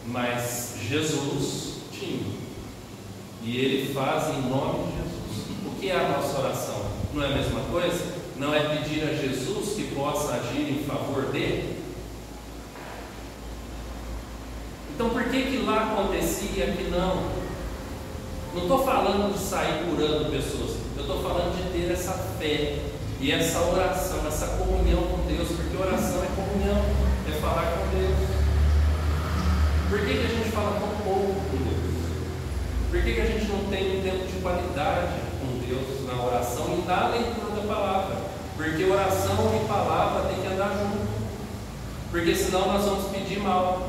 [SPEAKER 1] mas Jesus tinha, e ele faz em nome de Jesus. O que é a nossa oração? Não é a mesma coisa? Não é pedir a Jesus que possa agir em favor dele? Então por que lá acontecia e aqui não? Não estou falando de sair curando pessoas, eu estou falando de ter essa fé e essa oração, essa comunhão com Deus, porque oração é comunhão, é falar com Deus. Por que a gente fala tão pouco com Deus? Por que a gente não tem um tempo de qualidade com Deus na oração e na leitura da estudando palavra, porque oração e palavra tem que andar junto, porque senão nós vamos pedir mal.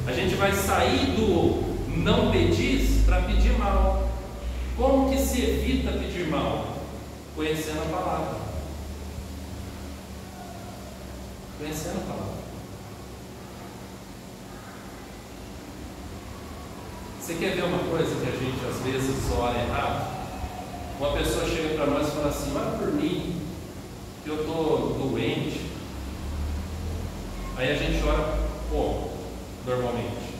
[SPEAKER 1] A gente vai sair do não pedir para pedir mal. Como que se evita pedir mal? Conhecendo a palavra. Conhecendo a palavra. Você quer ver uma coisa que a gente às vezes ora errado? Uma pessoa chega para nós e fala assim: ora por mim, que eu estou doente. Aí a gente ora como? Normalmente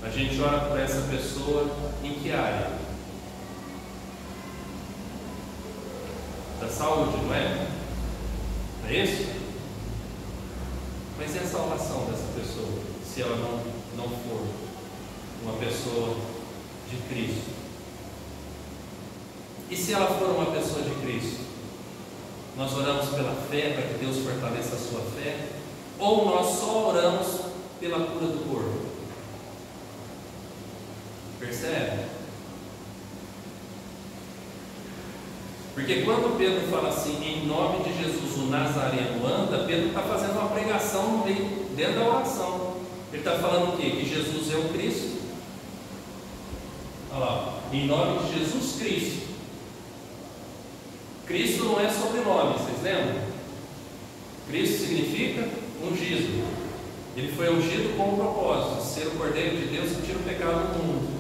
[SPEAKER 1] a gente ora por essa pessoa em que área? Da saúde, não é? Não é isso? Mas e a salvação dessa pessoa, se ela não for uma pessoa de Cristo? E se ela for uma pessoa de Cristo, nós oramos pela fé, para que Deus fortaleça a sua fé, ou nós só oramos pela cura do corpo? Percebe? Porque quando Pedro fala assim, em nome de Jesus o Nazareno anda, Pedro está fazendo uma pregação dentro da oração. Ele está falando o quê? Que Jesus é o Cristo. Olha lá, em nome de Jesus Cristo. Cristo não é sobrenome, vocês lembram? Cristo significa ungido. Ele foi ungido com o propósito de ser o Cordeiro de Deus que tira o pecado do mundo.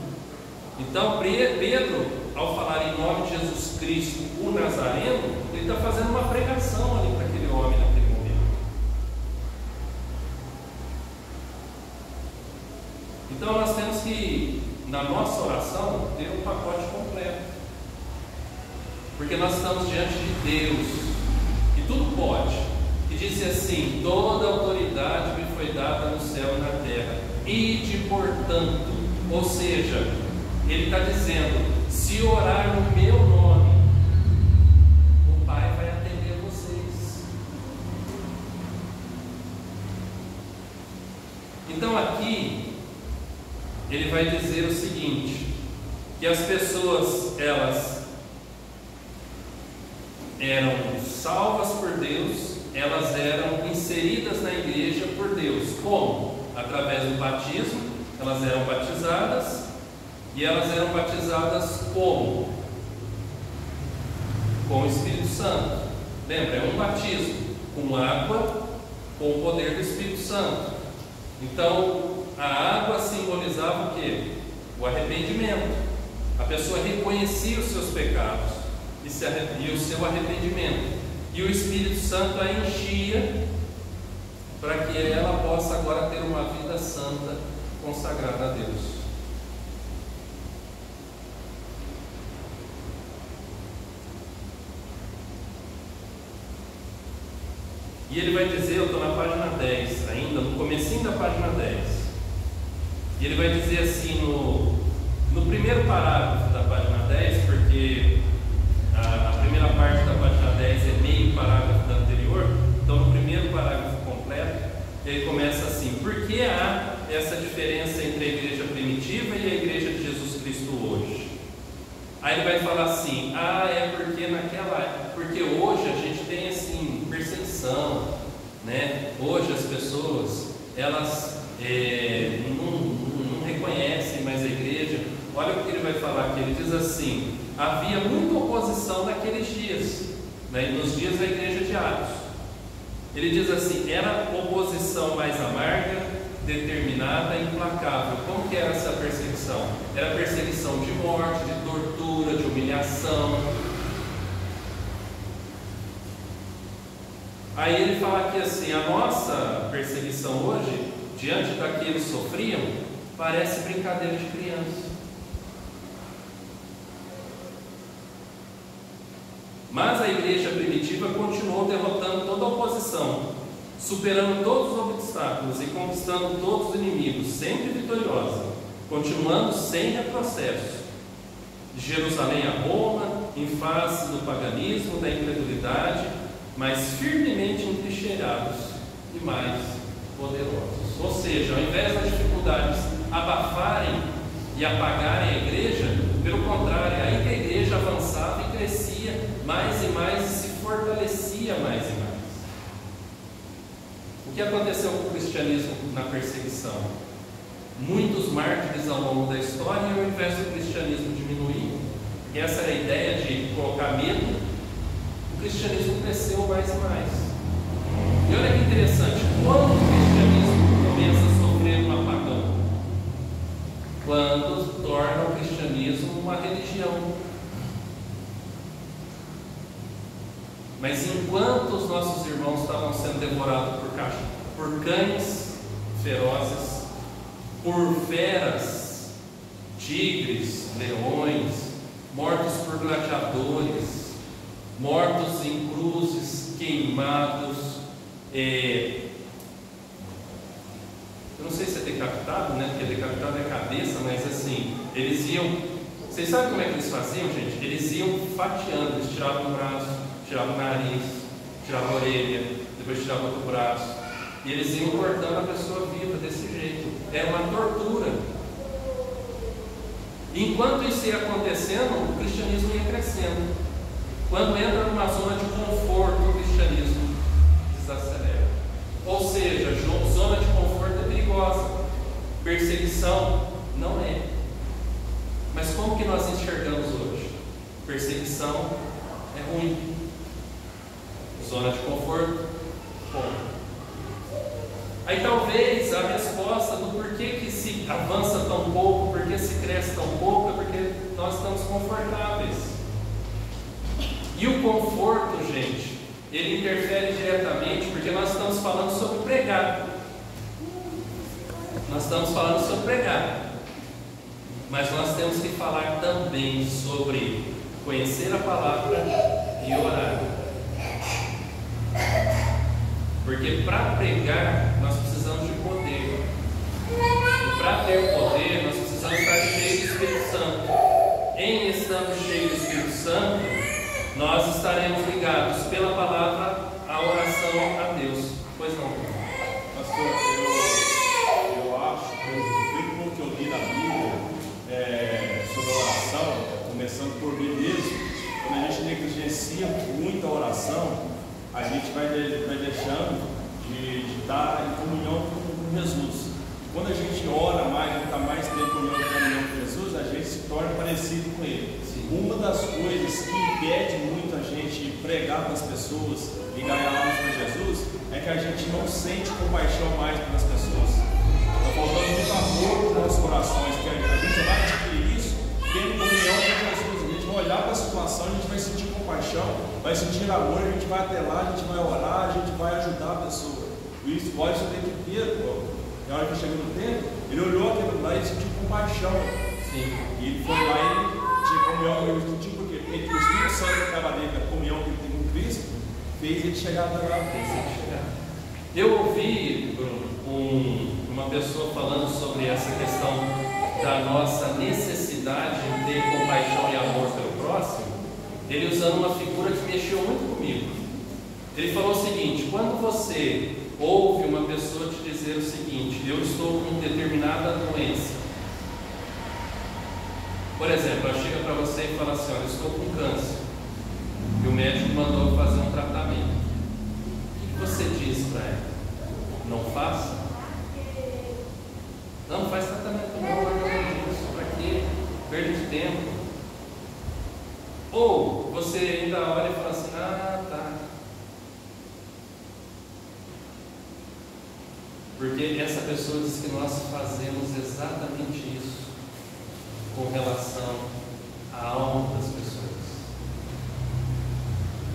[SPEAKER 1] Então Pedro, ao falar em nome de Jesus Cristo, o Nazareno, ele está fazendo uma pregação ali para aquele homem naquele momento. Então nós temos que, na nossa oração, ter um pacote completo, porque nós estamos diante de Deus, que tudo pode, que disse assim: toda autoridade me foi dada no céu e na terra, ide portanto, ou seja, ele está dizendo, se orar no meu nome, o Pai vai atender vocês. Então aqui ele vai dizer o seguinte, que as pessoas, elas eram salvas por Deus, elas eram inseridas na igreja por Deus. Como? Através do batismo, elas eram batizadas. E elas eram batizadas como? Com o Espírito Santo. Lembra? É um batismo com água, com o poder do Espírito Santo. Então, a água simbolizava o quê? O arrependimento. A pessoa reconhecia os seus pecados e o seu arrependimento. E o Espírito Santo a enchia para que ela possa agora ter uma vida santa, consagrada a Deus. E ele vai dizer, eu estou na página 10 ainda, no comecinho da página 10. E ele vai dizer assim no primeiro parágrafo da página 10, porque a primeira parte da página 10 é meio parágrafo da anterior, então no primeiro parágrafo completo, ele começa assim: por que há essa diferença entre a igreja primitiva e a igreja de Jesus Cristo hoje? Aí ele vai falar assim: é porque hoje a gente tem assim, perseguição, né? Hoje as pessoas, elas não reconhecem mais a igreja. Olha o que ele vai falar aqui, ele diz assim: havia muita oposição naqueles dias, né? Nos dias da igreja de Atos. Ele diz assim: era oposição mais amarga, determinada e implacável. Como que era essa perseguição? Era perseguição de morte, de tortura, de humilhação. Aí ele fala aqui assim: a nossa perseguição hoje, diante da que eles sofriam, parece brincadeira de criança. Mas a igreja primitiva continuou derrotando toda a oposição, superando todos os obstáculos e conquistando todos os inimigos, sempre vitoriosa, continuando sem retrocesso. De Jerusalém a Roma, em face do paganismo, da incredulidade, mas firmemente entrincheirados e mais poderosos. Ou seja, ao invés das dificuldades abafarem e apagarem a igreja, pelo contrário, é aí que a igreja avançava e crescia mais e mais e se fortalecia mais e mais. O que aconteceu com o cristianismo na perseguição? Muitos mártires ao longo da história, e ao invés do cristianismo diminuir, e essa era a ideia de colocar medo, o cristianismo cresceu mais e mais. E olha que interessante, quando o cristianismo começa a sofrer um apagão? Quando torna o cristianismo uma religião. Mas enquanto os nossos irmãos estavam sendo devorados por cães ferozes, por feras, tigres, leões, mortos por gladiadores, mortos em cruzes, queimados, eu não sei se é decapitado, né? Porque decapitado é cabeça, mas assim, eles iam, vocês sabem como é que eles faziam, gente? Eles iam fatiando, eles tiravam o braço, tiravam o nariz, tiravam a orelha, depois tiravam outro braço, e eles iam cortando a pessoa viva desse jeito. Era uma tortura. Enquanto isso ia acontecendo, o cristianismo ia crescendo. Quando entra numa zona de conforto, o cristianismo desacelera. Ou seja, zona de conforto é perigosa, perseguição não é. Mas como que nós enxergamos hoje? Perseguição é ruim, zona de conforto, bom. Aí talvez a resposta do porquê que se avança tão pouco, porquê se cresce tão pouco, é porque nós estamos confortáveis. E o conforto, gente, ele interfere diretamente, porque nós estamos falando sobre pregar. Nós estamos falando sobre pregar. Mas nós temos que falar também sobre conhecer a palavra e orar. Porque para pregar, nós precisamos de poder. E para ter poder, nós precisamos estar cheios do Espírito Santo. Em estando cheios do Espírito Santo, nós estaremos ligados pela palavra à oração a Deus. Pois não?
[SPEAKER 2] Pastor, eu acho que que eu li na Bíblia sobre a oração, começando por mim mesmo, quando a gente negligencia muito a oração, a gente vai deixando de estar em comunhão com Jesus. Quando a gente ora mais, a gente está mais tempo em comunhão com Jesus, a gente se torna parecido com Ele. Sim. Uma das coisas que impede muito a gente pregar para as pessoas e ganhar almas para Jesus é que a gente não sente compaixão mais pelas pessoas. Está faltando muito amor nos nossos corações, que a gente vai adquirir isso tendo comunhão com Jesus. A gente vai olhar para a situação, a gente vai sentir compaixão, vai sentir amor, a gente vai até lá, a gente vai orar, a gente vai ajudar a pessoa. E isso pode ser o tempo inteiro. Na hora que chegou no tempo, ele olhou aquilo lá e sentiu compaixão. Sim. E ele foi lá e tinha comunhão com ele, sentiu porque o Espírito Santo que estava dentro da comunhão que ele tem com Cristo, fez ele chegar até lá.
[SPEAKER 1] Eu ouvi, Bruno, uma pessoa falando sobre essa questão da nossa necessidade de ter compaixão e amor pelo próximo, ele usando uma figura que mexeu muito comigo. Ele falou o seguinte: quando você ouve uma pessoa te dizer o seguinte, eu estou com determinada doença, por exemplo, ela chega para você e fala assim, olha, eu estou com câncer, e o médico mandou fazer um tratamento, o que você diz para ela? Não faça? Não faz tratamento não, isso, para quê? Perda de tempo. Ou você ainda olha e fala assim, ah, tá. Porque essa pessoa diz que nós fazemos exatamente isso com relação à alma das pessoas.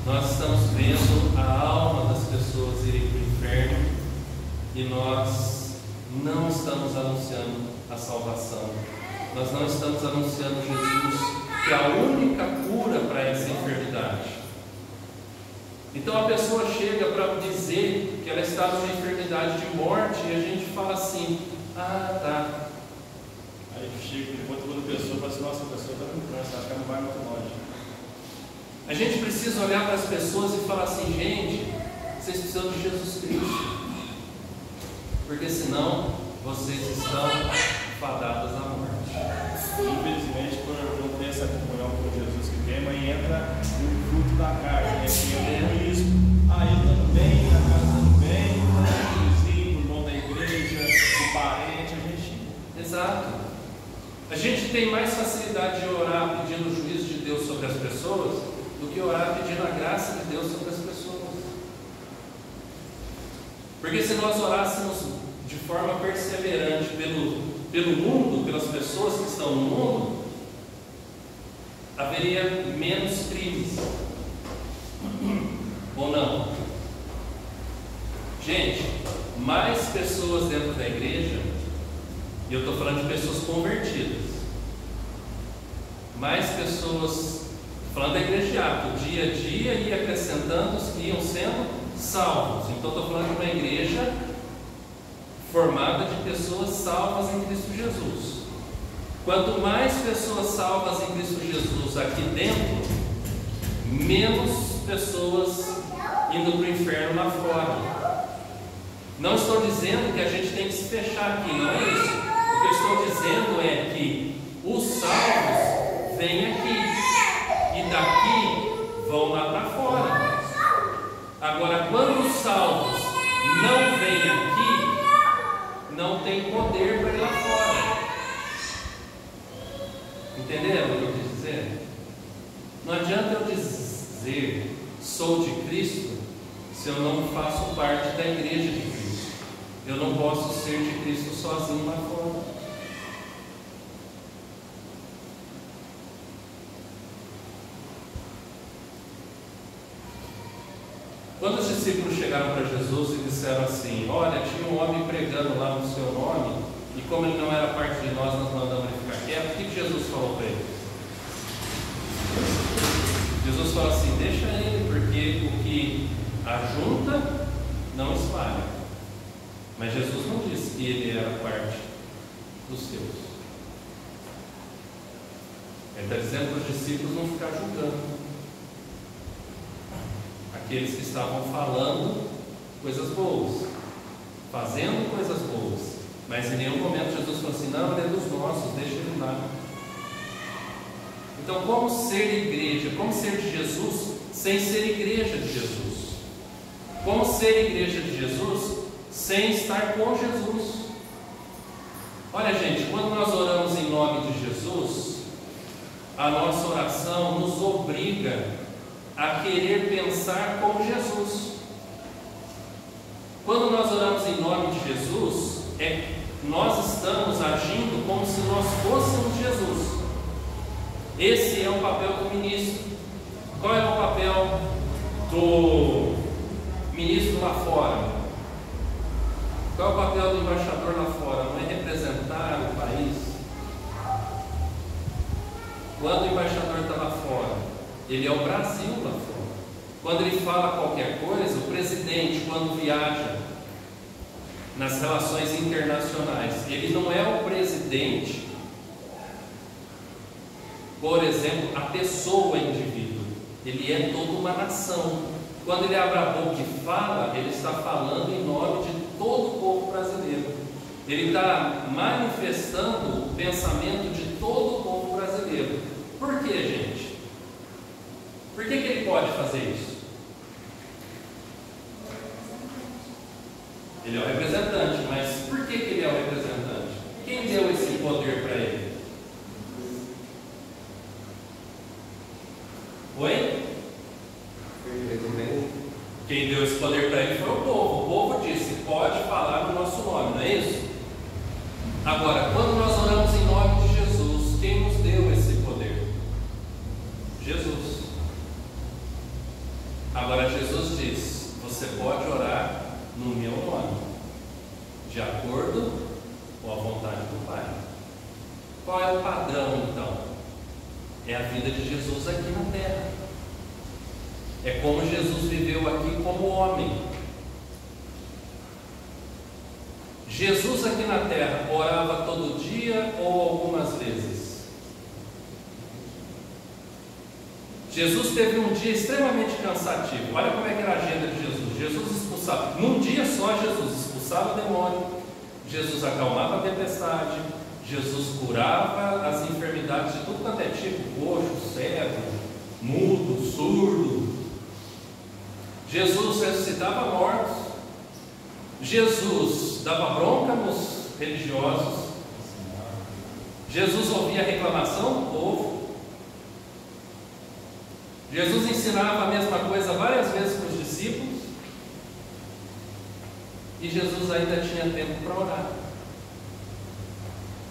[SPEAKER 1] Nós estamos vendo a alma das pessoas irem para o inferno e nós não estamos anunciando a salvação. Nós não estamos anunciando Jesus, que é a única cura para essa enfermidade. Então a pessoa chega para dizer que ela está numa enfermidade de morte e a gente fala assim, ah, tá.
[SPEAKER 2] Aí chega, enquanto outra pessoa fala assim, nossa, a pessoa está com câncer, acho que ela não vai muito longe.
[SPEAKER 1] A gente precisa olhar para as pessoas e falar assim, gente, vocês precisam de Jesus Cristo, porque senão vocês estão fadadas à morte.
[SPEAKER 2] Infelizmente, por não ter essa comunhão com Jesus que tem, mas entra o fruto da carne, né? Que é o egoísmo. Aí tudo bem, a casa tudo bem, o vizinho, o irmão da igreja, o parente, a gente.
[SPEAKER 1] Exato. A gente tem mais facilidade de orar pedindo o juízo de Deus sobre as pessoas do que orar pedindo a graça de Deus sobre as pessoas. Porque se nós orássemos de forma perseverante pelo mundo, pelas pessoas que estão no mundo, haveria menos crimes. Ou não? Gente, mais pessoas dentro da igreja, e eu estou falando de pessoas convertidas, mais pessoas, falando da igreja de Atos, dia a dia ia acrescentando os que iam sendo salvos. Então estou falando de uma igreja formada de pessoas salvas em Cristo Jesus. Quanto mais pessoas salvas em Cristo Jesus aqui dentro, menos pessoas indo para o inferno lá fora. Não estou dizendo que a gente tem que se fechar aqui, não é isso. O que eu estou dizendo é que os salvos vêm aqui e daqui vão lá para fora. Agora, quando os salvos não vêm aqui, não tem poder para ir lá fora. Entenderam o que eu quis dizer? Não adianta eu dizer sou de Cristo se eu não faço parte da igreja de Cristo. Eu não posso ser de Cristo sozinho lá fora. Quando os discípulos chegaram para Jesus e disseram assim: olha, tinha um homem pregando lá no seu nome, e como ele não era parte de nós, nós mandamos ele ficar quieto. O que Jesus falou para ele? Jesus falou assim: deixa ele, porque o que ajunta não espalha. Mas Jesus não disse que ele era parte dos seus. Ele está dizendo para os discípulos não ficar julgando aqueles que estavam falando coisas boas, fazendo coisas boas, mas em nenhum momento Jesus falou assim: não, ele é dos nossos, deixa ele lá. Então, como ser igreja? Como ser de Jesus sem ser igreja de Jesus? Como ser igreja de Jesus sem estar com Jesus? Olha, gente, quando nós oramos em nome de Jesus, a nossa oração nos obriga a querer pensar como Jesus. Quando nós oramos em nome de Jesus, nós estamos agindo como se nós fôssemos Jesus. Esse é o papel do ministro. Qual é o papel do ministro lá fora? Qual é o papel do embaixador lá fora? Não é representar o país. Quando o embaixador está lá fora, ele é o Brasil lá fora. Quando ele fala qualquer coisa, o presidente, quando viaja nas relações internacionais, ele não é o presidente, por exemplo, a pessoa, indivíduo. Ele é toda uma nação. Quando ele abre a boca e fala, ele está falando em nome de todo o povo brasileiro. Ele está manifestando o pensamento de todo o povo brasileiro. Por quê, gente? Por que ele pode fazer isso? Ele é o representante, mas por que ele é o representante? Quem deu esse poder para ele? Oi? Quem deu esse poder para ele foi o povo. O povo disse: pode falar no nosso nome, não é isso? Agora, quando nós oramos em nome de Jesus, quem nos deu esse poder? Jesus. Agora Jesus diz: você pode orar no meu nome, de acordo com a vontade do Pai. Qual é o padrão então? É a vida de Jesus aqui na terra. É como Jesus viveu aqui como homem. Jesus aqui na terra orava todo dia ou algumas vezes? Jesus teve um dia extremamente cansativo. Olha como é que era a agenda de Jesus. Jesus expulsava, num dia só Jesus expulsava o demônio, Jesus acalmava a tempestade, Jesus curava as enfermidades de tudo quanto é tipo: coxo, cego, mudo, surdo. Jesus ressuscitava mortos. Jesus dava bronca nos religiosos. Jesus ouvia a reclamação do povo. Jesus ensinava a mesma coisa várias vezes para os discípulos. E Jesus ainda tinha tempo para orar.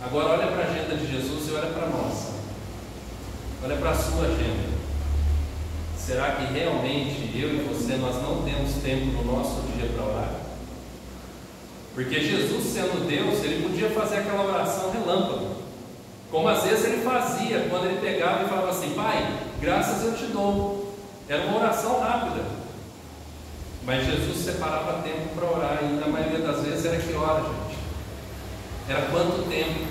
[SPEAKER 1] Agora olha para a agenda de Jesus e olha para a nossa. Olha para a sua agenda. Será que realmente eu e você, nós não temos tempo no nosso dia para orar? Porque Jesus, sendo Deus, Ele podia fazer aquela oração relâmpago, como às vezes Ele fazia, quando Ele pegava e falava assim: Pai, graças eu te dou. Era uma oração rápida. Mas Jesus separava tempo para orar, e na maioria das vezes era que hora, gente? Era quanto tempo?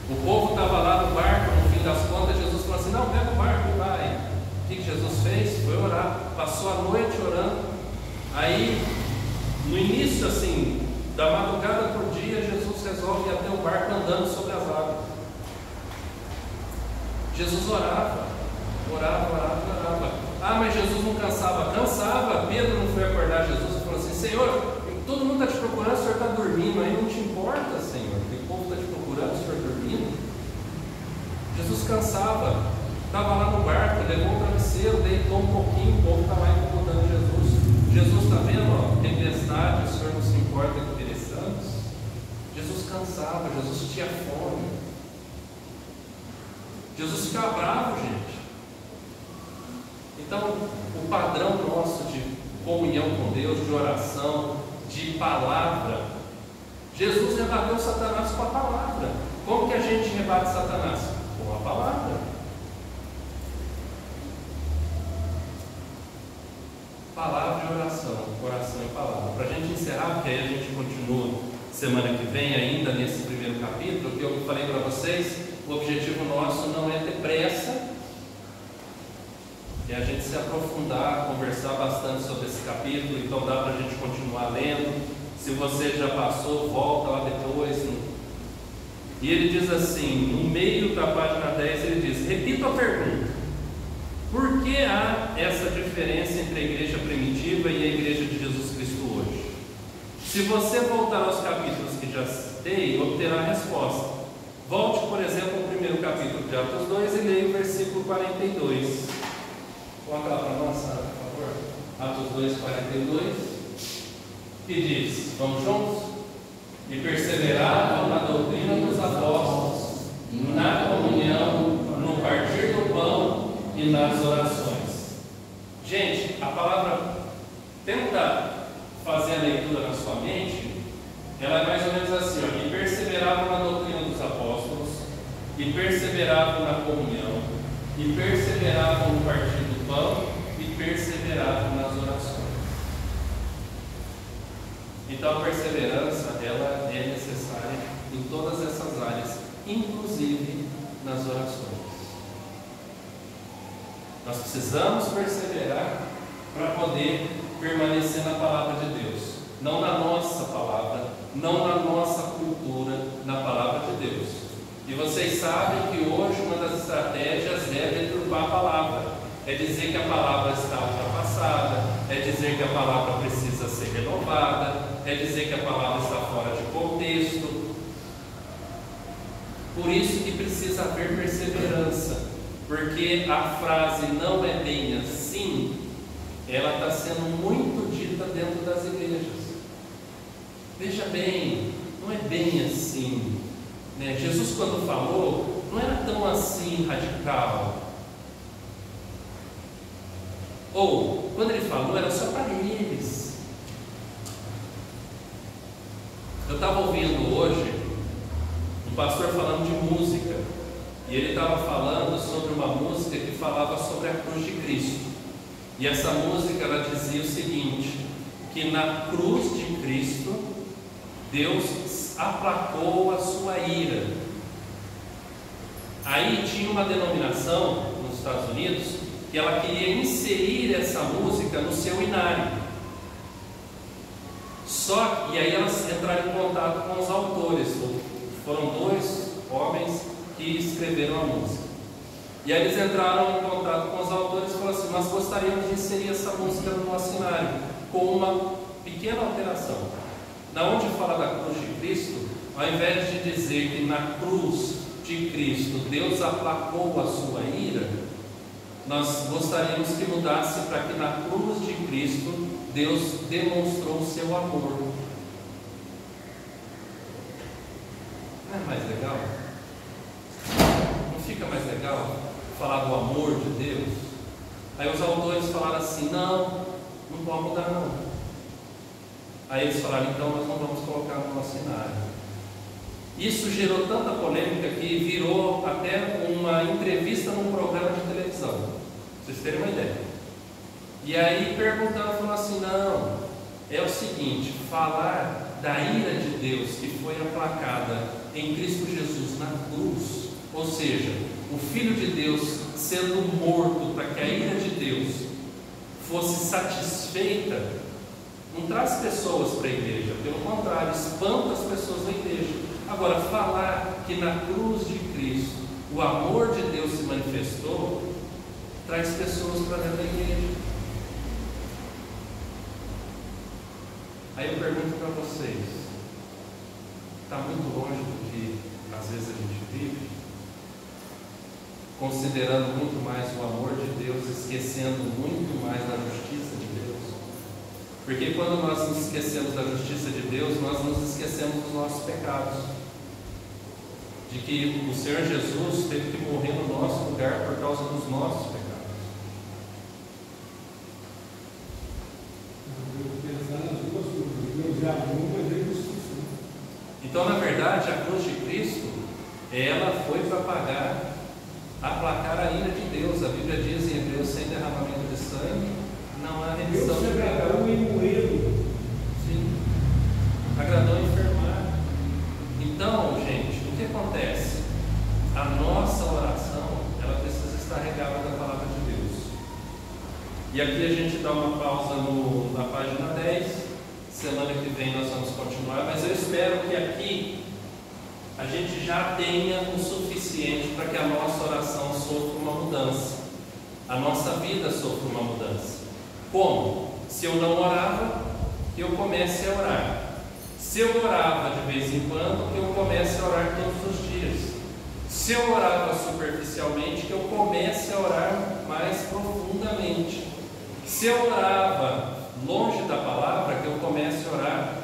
[SPEAKER 1] O povo estava lá no barco, no fim das contas, Jesus falou assim: não, pega o barco e vai. O que Jesus fez? Foi orar. Passou a noite orando. Aí, no início assim, da madrugada por dia, Jesus resolve ir até o barco andando sobre as águas. Jesus orava. Ah, mas Jesus não cansava. Cansava. Pedro não foi acordar Jesus e falou assim: Senhor, todo mundo está te procurando, o Senhor está dormindo. Aí não te importa, Senhor, porque o povo está te procurando, o Senhor dormindo. Jesus cansava. Estava lá no barco, levou um travesseiro, deitou um pouquinho, o povo está lá incomodando Jesus. Jesus está vendo, ó, tempestade, o Senhor não se importa que pereçamos. Jesus cansava, Jesus tinha fome. Jesus ficava bravo, gente. Então, o padrão nosso de comunhão com Deus, de oração, de palavra, Jesus rebateu Satanás com a palavra. Como que a gente rebate Satanás? Com a palavra. Palavra e oração, oração e palavra. Para a gente encerrar, porque aí a gente continua semana que vem ainda nesse primeiro capítulo, que eu falei para vocês, o objetivo nosso não é ter pressa, é a gente se aprofundar, conversar bastante sobre esse capítulo, então dá para a gente continuar lendo. Se você já passou, volta lá depois. E ele diz assim, no meio da página 10, ele diz: repito a pergunta. Por que há essa diferença entre a igreja primitiva e a igreja de Jesus Cristo hoje? Se você voltar aos capítulos que já citei, obterá a resposta. Volte, por exemplo, ao primeiro capítulo de Atos 2 e leia o versículo 42. Coloca lá para nós, Sara, por favor. Atos 2, 42. Que diz, vamos juntos? E perseveravam na doutrina dos apóstolos, na comunhão, no partir do pão e nas orações. Gente, a palavra, tenta fazer a leitura na sua mente, ela é mais ou menos assim, ó, e perseveravam na doutrina dos apóstolos, e perseveravam na comunhão, e perseveravam no partir do pão, e perseveravam nas orações. Então a perseverança, ela é necessária em todas essas áreas, inclusive nas orações. Nós precisamos perseverar para poder permanecer na palavra de Deus, não na nossa palavra, não na nossa cultura, na palavra de Deus. E vocês sabem que hoje uma das estratégias é deturpar a palavra, é dizer que a palavra está ultrapassada, é dizer que a palavra precisa ser renovada, é dizer que a palavra está fora de contexto. Por isso que precisa haver perseverança, porque a frase não é bem assim, ela está sendo muito dita dentro das igrejas. Veja bem, não é bem assim, né? Jesus, quando falou, não era tão assim radical. Ou, quando ele falou, era só para eles. Eu estava ouvindo hoje um pastor falando de música, e ele estava falando sobre uma música que falava sobre a cruz de Cristo. E essa música, ela dizia o seguinte, que na cruz de Cristo, Deus aplacou a sua ira. Aí tinha uma denominação nos Estados Unidos que ela queria inserir essa música no seu inário. E aí elas entraram em contato com os autores, Foram 2 homens que escreveram a música. E aí eles entraram em contato com os autores e falaram assim: nós gostaríamos de inserir essa música no nosso cenário, com uma pequena alteração. Na onde fala da cruz de Cristo, ao invés de dizer que na cruz de Cristo Deus aplacou a sua ira, nós gostaríamos que mudasse para que na cruz de Cristo Deus demonstrou o seu amor. Não é mais legal? Não fica mais legal falar do amor de Deus? Aí os autores falaram assim: não pode mudar não. Aí eles falaram: então nós não vamos colocar no nosso cenário. Isso gerou tanta polêmica que virou até uma entrevista num programa de televisão, pra vocês terem uma ideia. E aí perguntaram, falaram assim: não, é o seguinte, falar da ira de Deus que foi aplacada em Cristo Jesus na cruz, ou seja, o Filho de Deus sendo morto para que a ira de Deus fosse satisfeita, não traz pessoas para a igreja, pelo contrário, espanta as pessoas da igreja. Agora, falar que na cruz de Cristo o amor de Deus se manifestou, traz pessoas para dentro da igreja. Aí eu pergunto para vocês: está muito longe do que às vezes a gente vive? Considerando muito mais o amor de Deus, esquecendo muito mais da justiça de Deus. Porque quando nós nos esquecemos da justiça de Deus, nós nos esquecemos dos nossos pecados. De que o Senhor Jesus teve que morrer no nosso lugar por causa dos nossos pecados. Então, na verdade, a cruz de Cristo, ela foi para pagar, aplacar a ira de Deus. A Bíblia diz em Hebreus: sem derramamento de sangue não há remissão de pecado. Sim, agradou enfermar. Então, gente, o que acontece? A nossa oração, ela precisa estar regada da palavra de Deus. E aqui a gente dá uma pausa na página 10. Semana que vem nós vamos continuar, mas eu espero que aqui a gente já tenha o suficiente para que a nossa oração sofra uma mudança, a nossa vida sofra uma mudança. Como? Se eu não orava, que eu comece a orar. Se eu orava de vez em quando, que eu comece a orar todos os dias. Se eu orava superficialmente, que eu comece a orar mais profundamente. Se eu orava longe da palavra, que eu comece a orar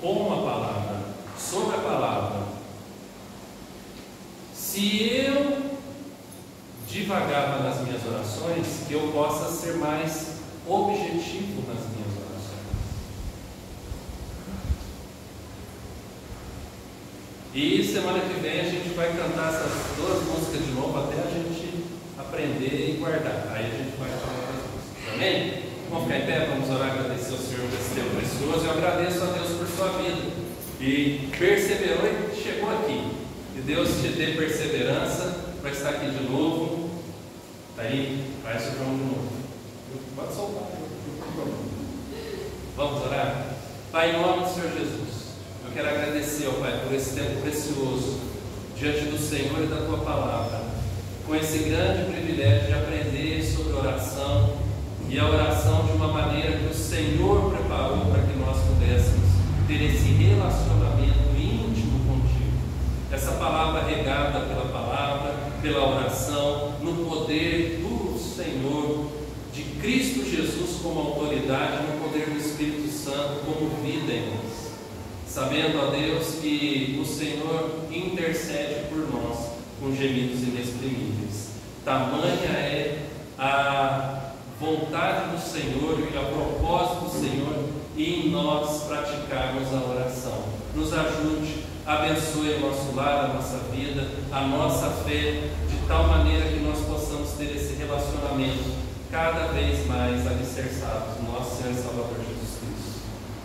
[SPEAKER 1] com a palavra, sobre a palavra. Se eu divagava nas minhas orações, que eu possa ser mais objetivo nas minhas orações. E semana que vem a gente vai cantar essas 2 músicas de novo até a gente aprender e guardar. Aí a gente vai falar das músicas. Amém? Vamos ficar em pé, vamos orar, agradecer ao Senhor por esse tempo precioso. Eu agradeço a Deus por sua vida. E perseverou e chegou aqui. Que Deus te dê perseverança para estar aqui de novo. Está aí, vai sofrer de novo. Pode soltar. Vamos orar? Pai, em nome do Senhor Jesus, eu quero agradecer, ó Pai, por esse tempo precioso diante do Senhor e da Tua Palavra, com esse grande privilégio de aprender sobre oração, e a oração de uma maneira que o Senhor preparou para que nós pudéssemos ter esse relacionamento íntimo contigo. Essa palavra regada pela palavra, pela oração, no poder do Senhor, de Cristo Jesus como autoridade, no poder do Espírito Santo como vida em nós. Sabendo, ó Deus, que o Senhor intercede por nós com gemidos inexprimíveis. Tamanha é a vontade do Senhor e a propósito do Senhor em nós praticarmos a oração. Nos ajude, abençoe o nosso lar, a nossa vida, a nossa fé, de tal maneira que nós possamos ter esse relacionamento cada vez mais alicerçados no nosso Senhor e Salvador Jesus Cristo.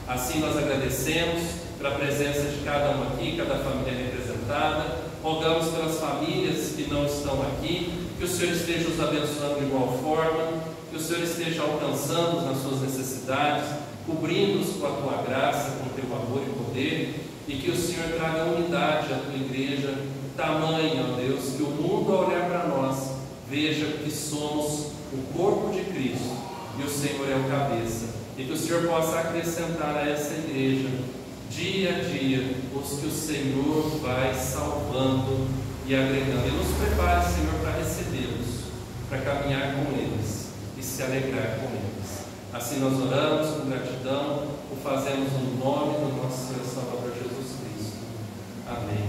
[SPEAKER 1] Assim nós agradecemos pela presença de cada um aqui, cada família representada, rogamos pelas famílias que não estão aqui, que o Senhor esteja os abençoando de igual forma, que o Senhor esteja alcançando nas suas necessidades, cobrindo-os com a Tua graça, com o Teu amor e poder, e que o Senhor traga unidade à tua igreja, tamanho, ó Deus, que o mundo ao olhar para nós veja que somos o corpo de Cristo e o Senhor é o cabeça, e que o Senhor possa acrescentar a essa igreja dia a dia os que o Senhor vai salvando e agregando, e nos prepare, Senhor, para recebê-los, para caminhar com eles e se alegrar com eles. Assim nós oramos com gratidão, o fazemos no nome do nosso Senhor Salvador Jesus Cristo. Amém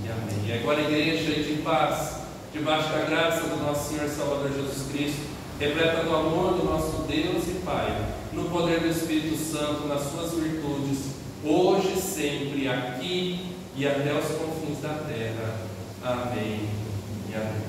[SPEAKER 1] e amém. E agora, igreja de paz, debaixo da graça do nosso Senhor Salvador Jesus Cristo, repleta do amor do nosso Deus e Pai, no poder do Espírito Santo, nas suas virtudes, hoje, sempre, aqui e até os confins da terra. Amém e amém.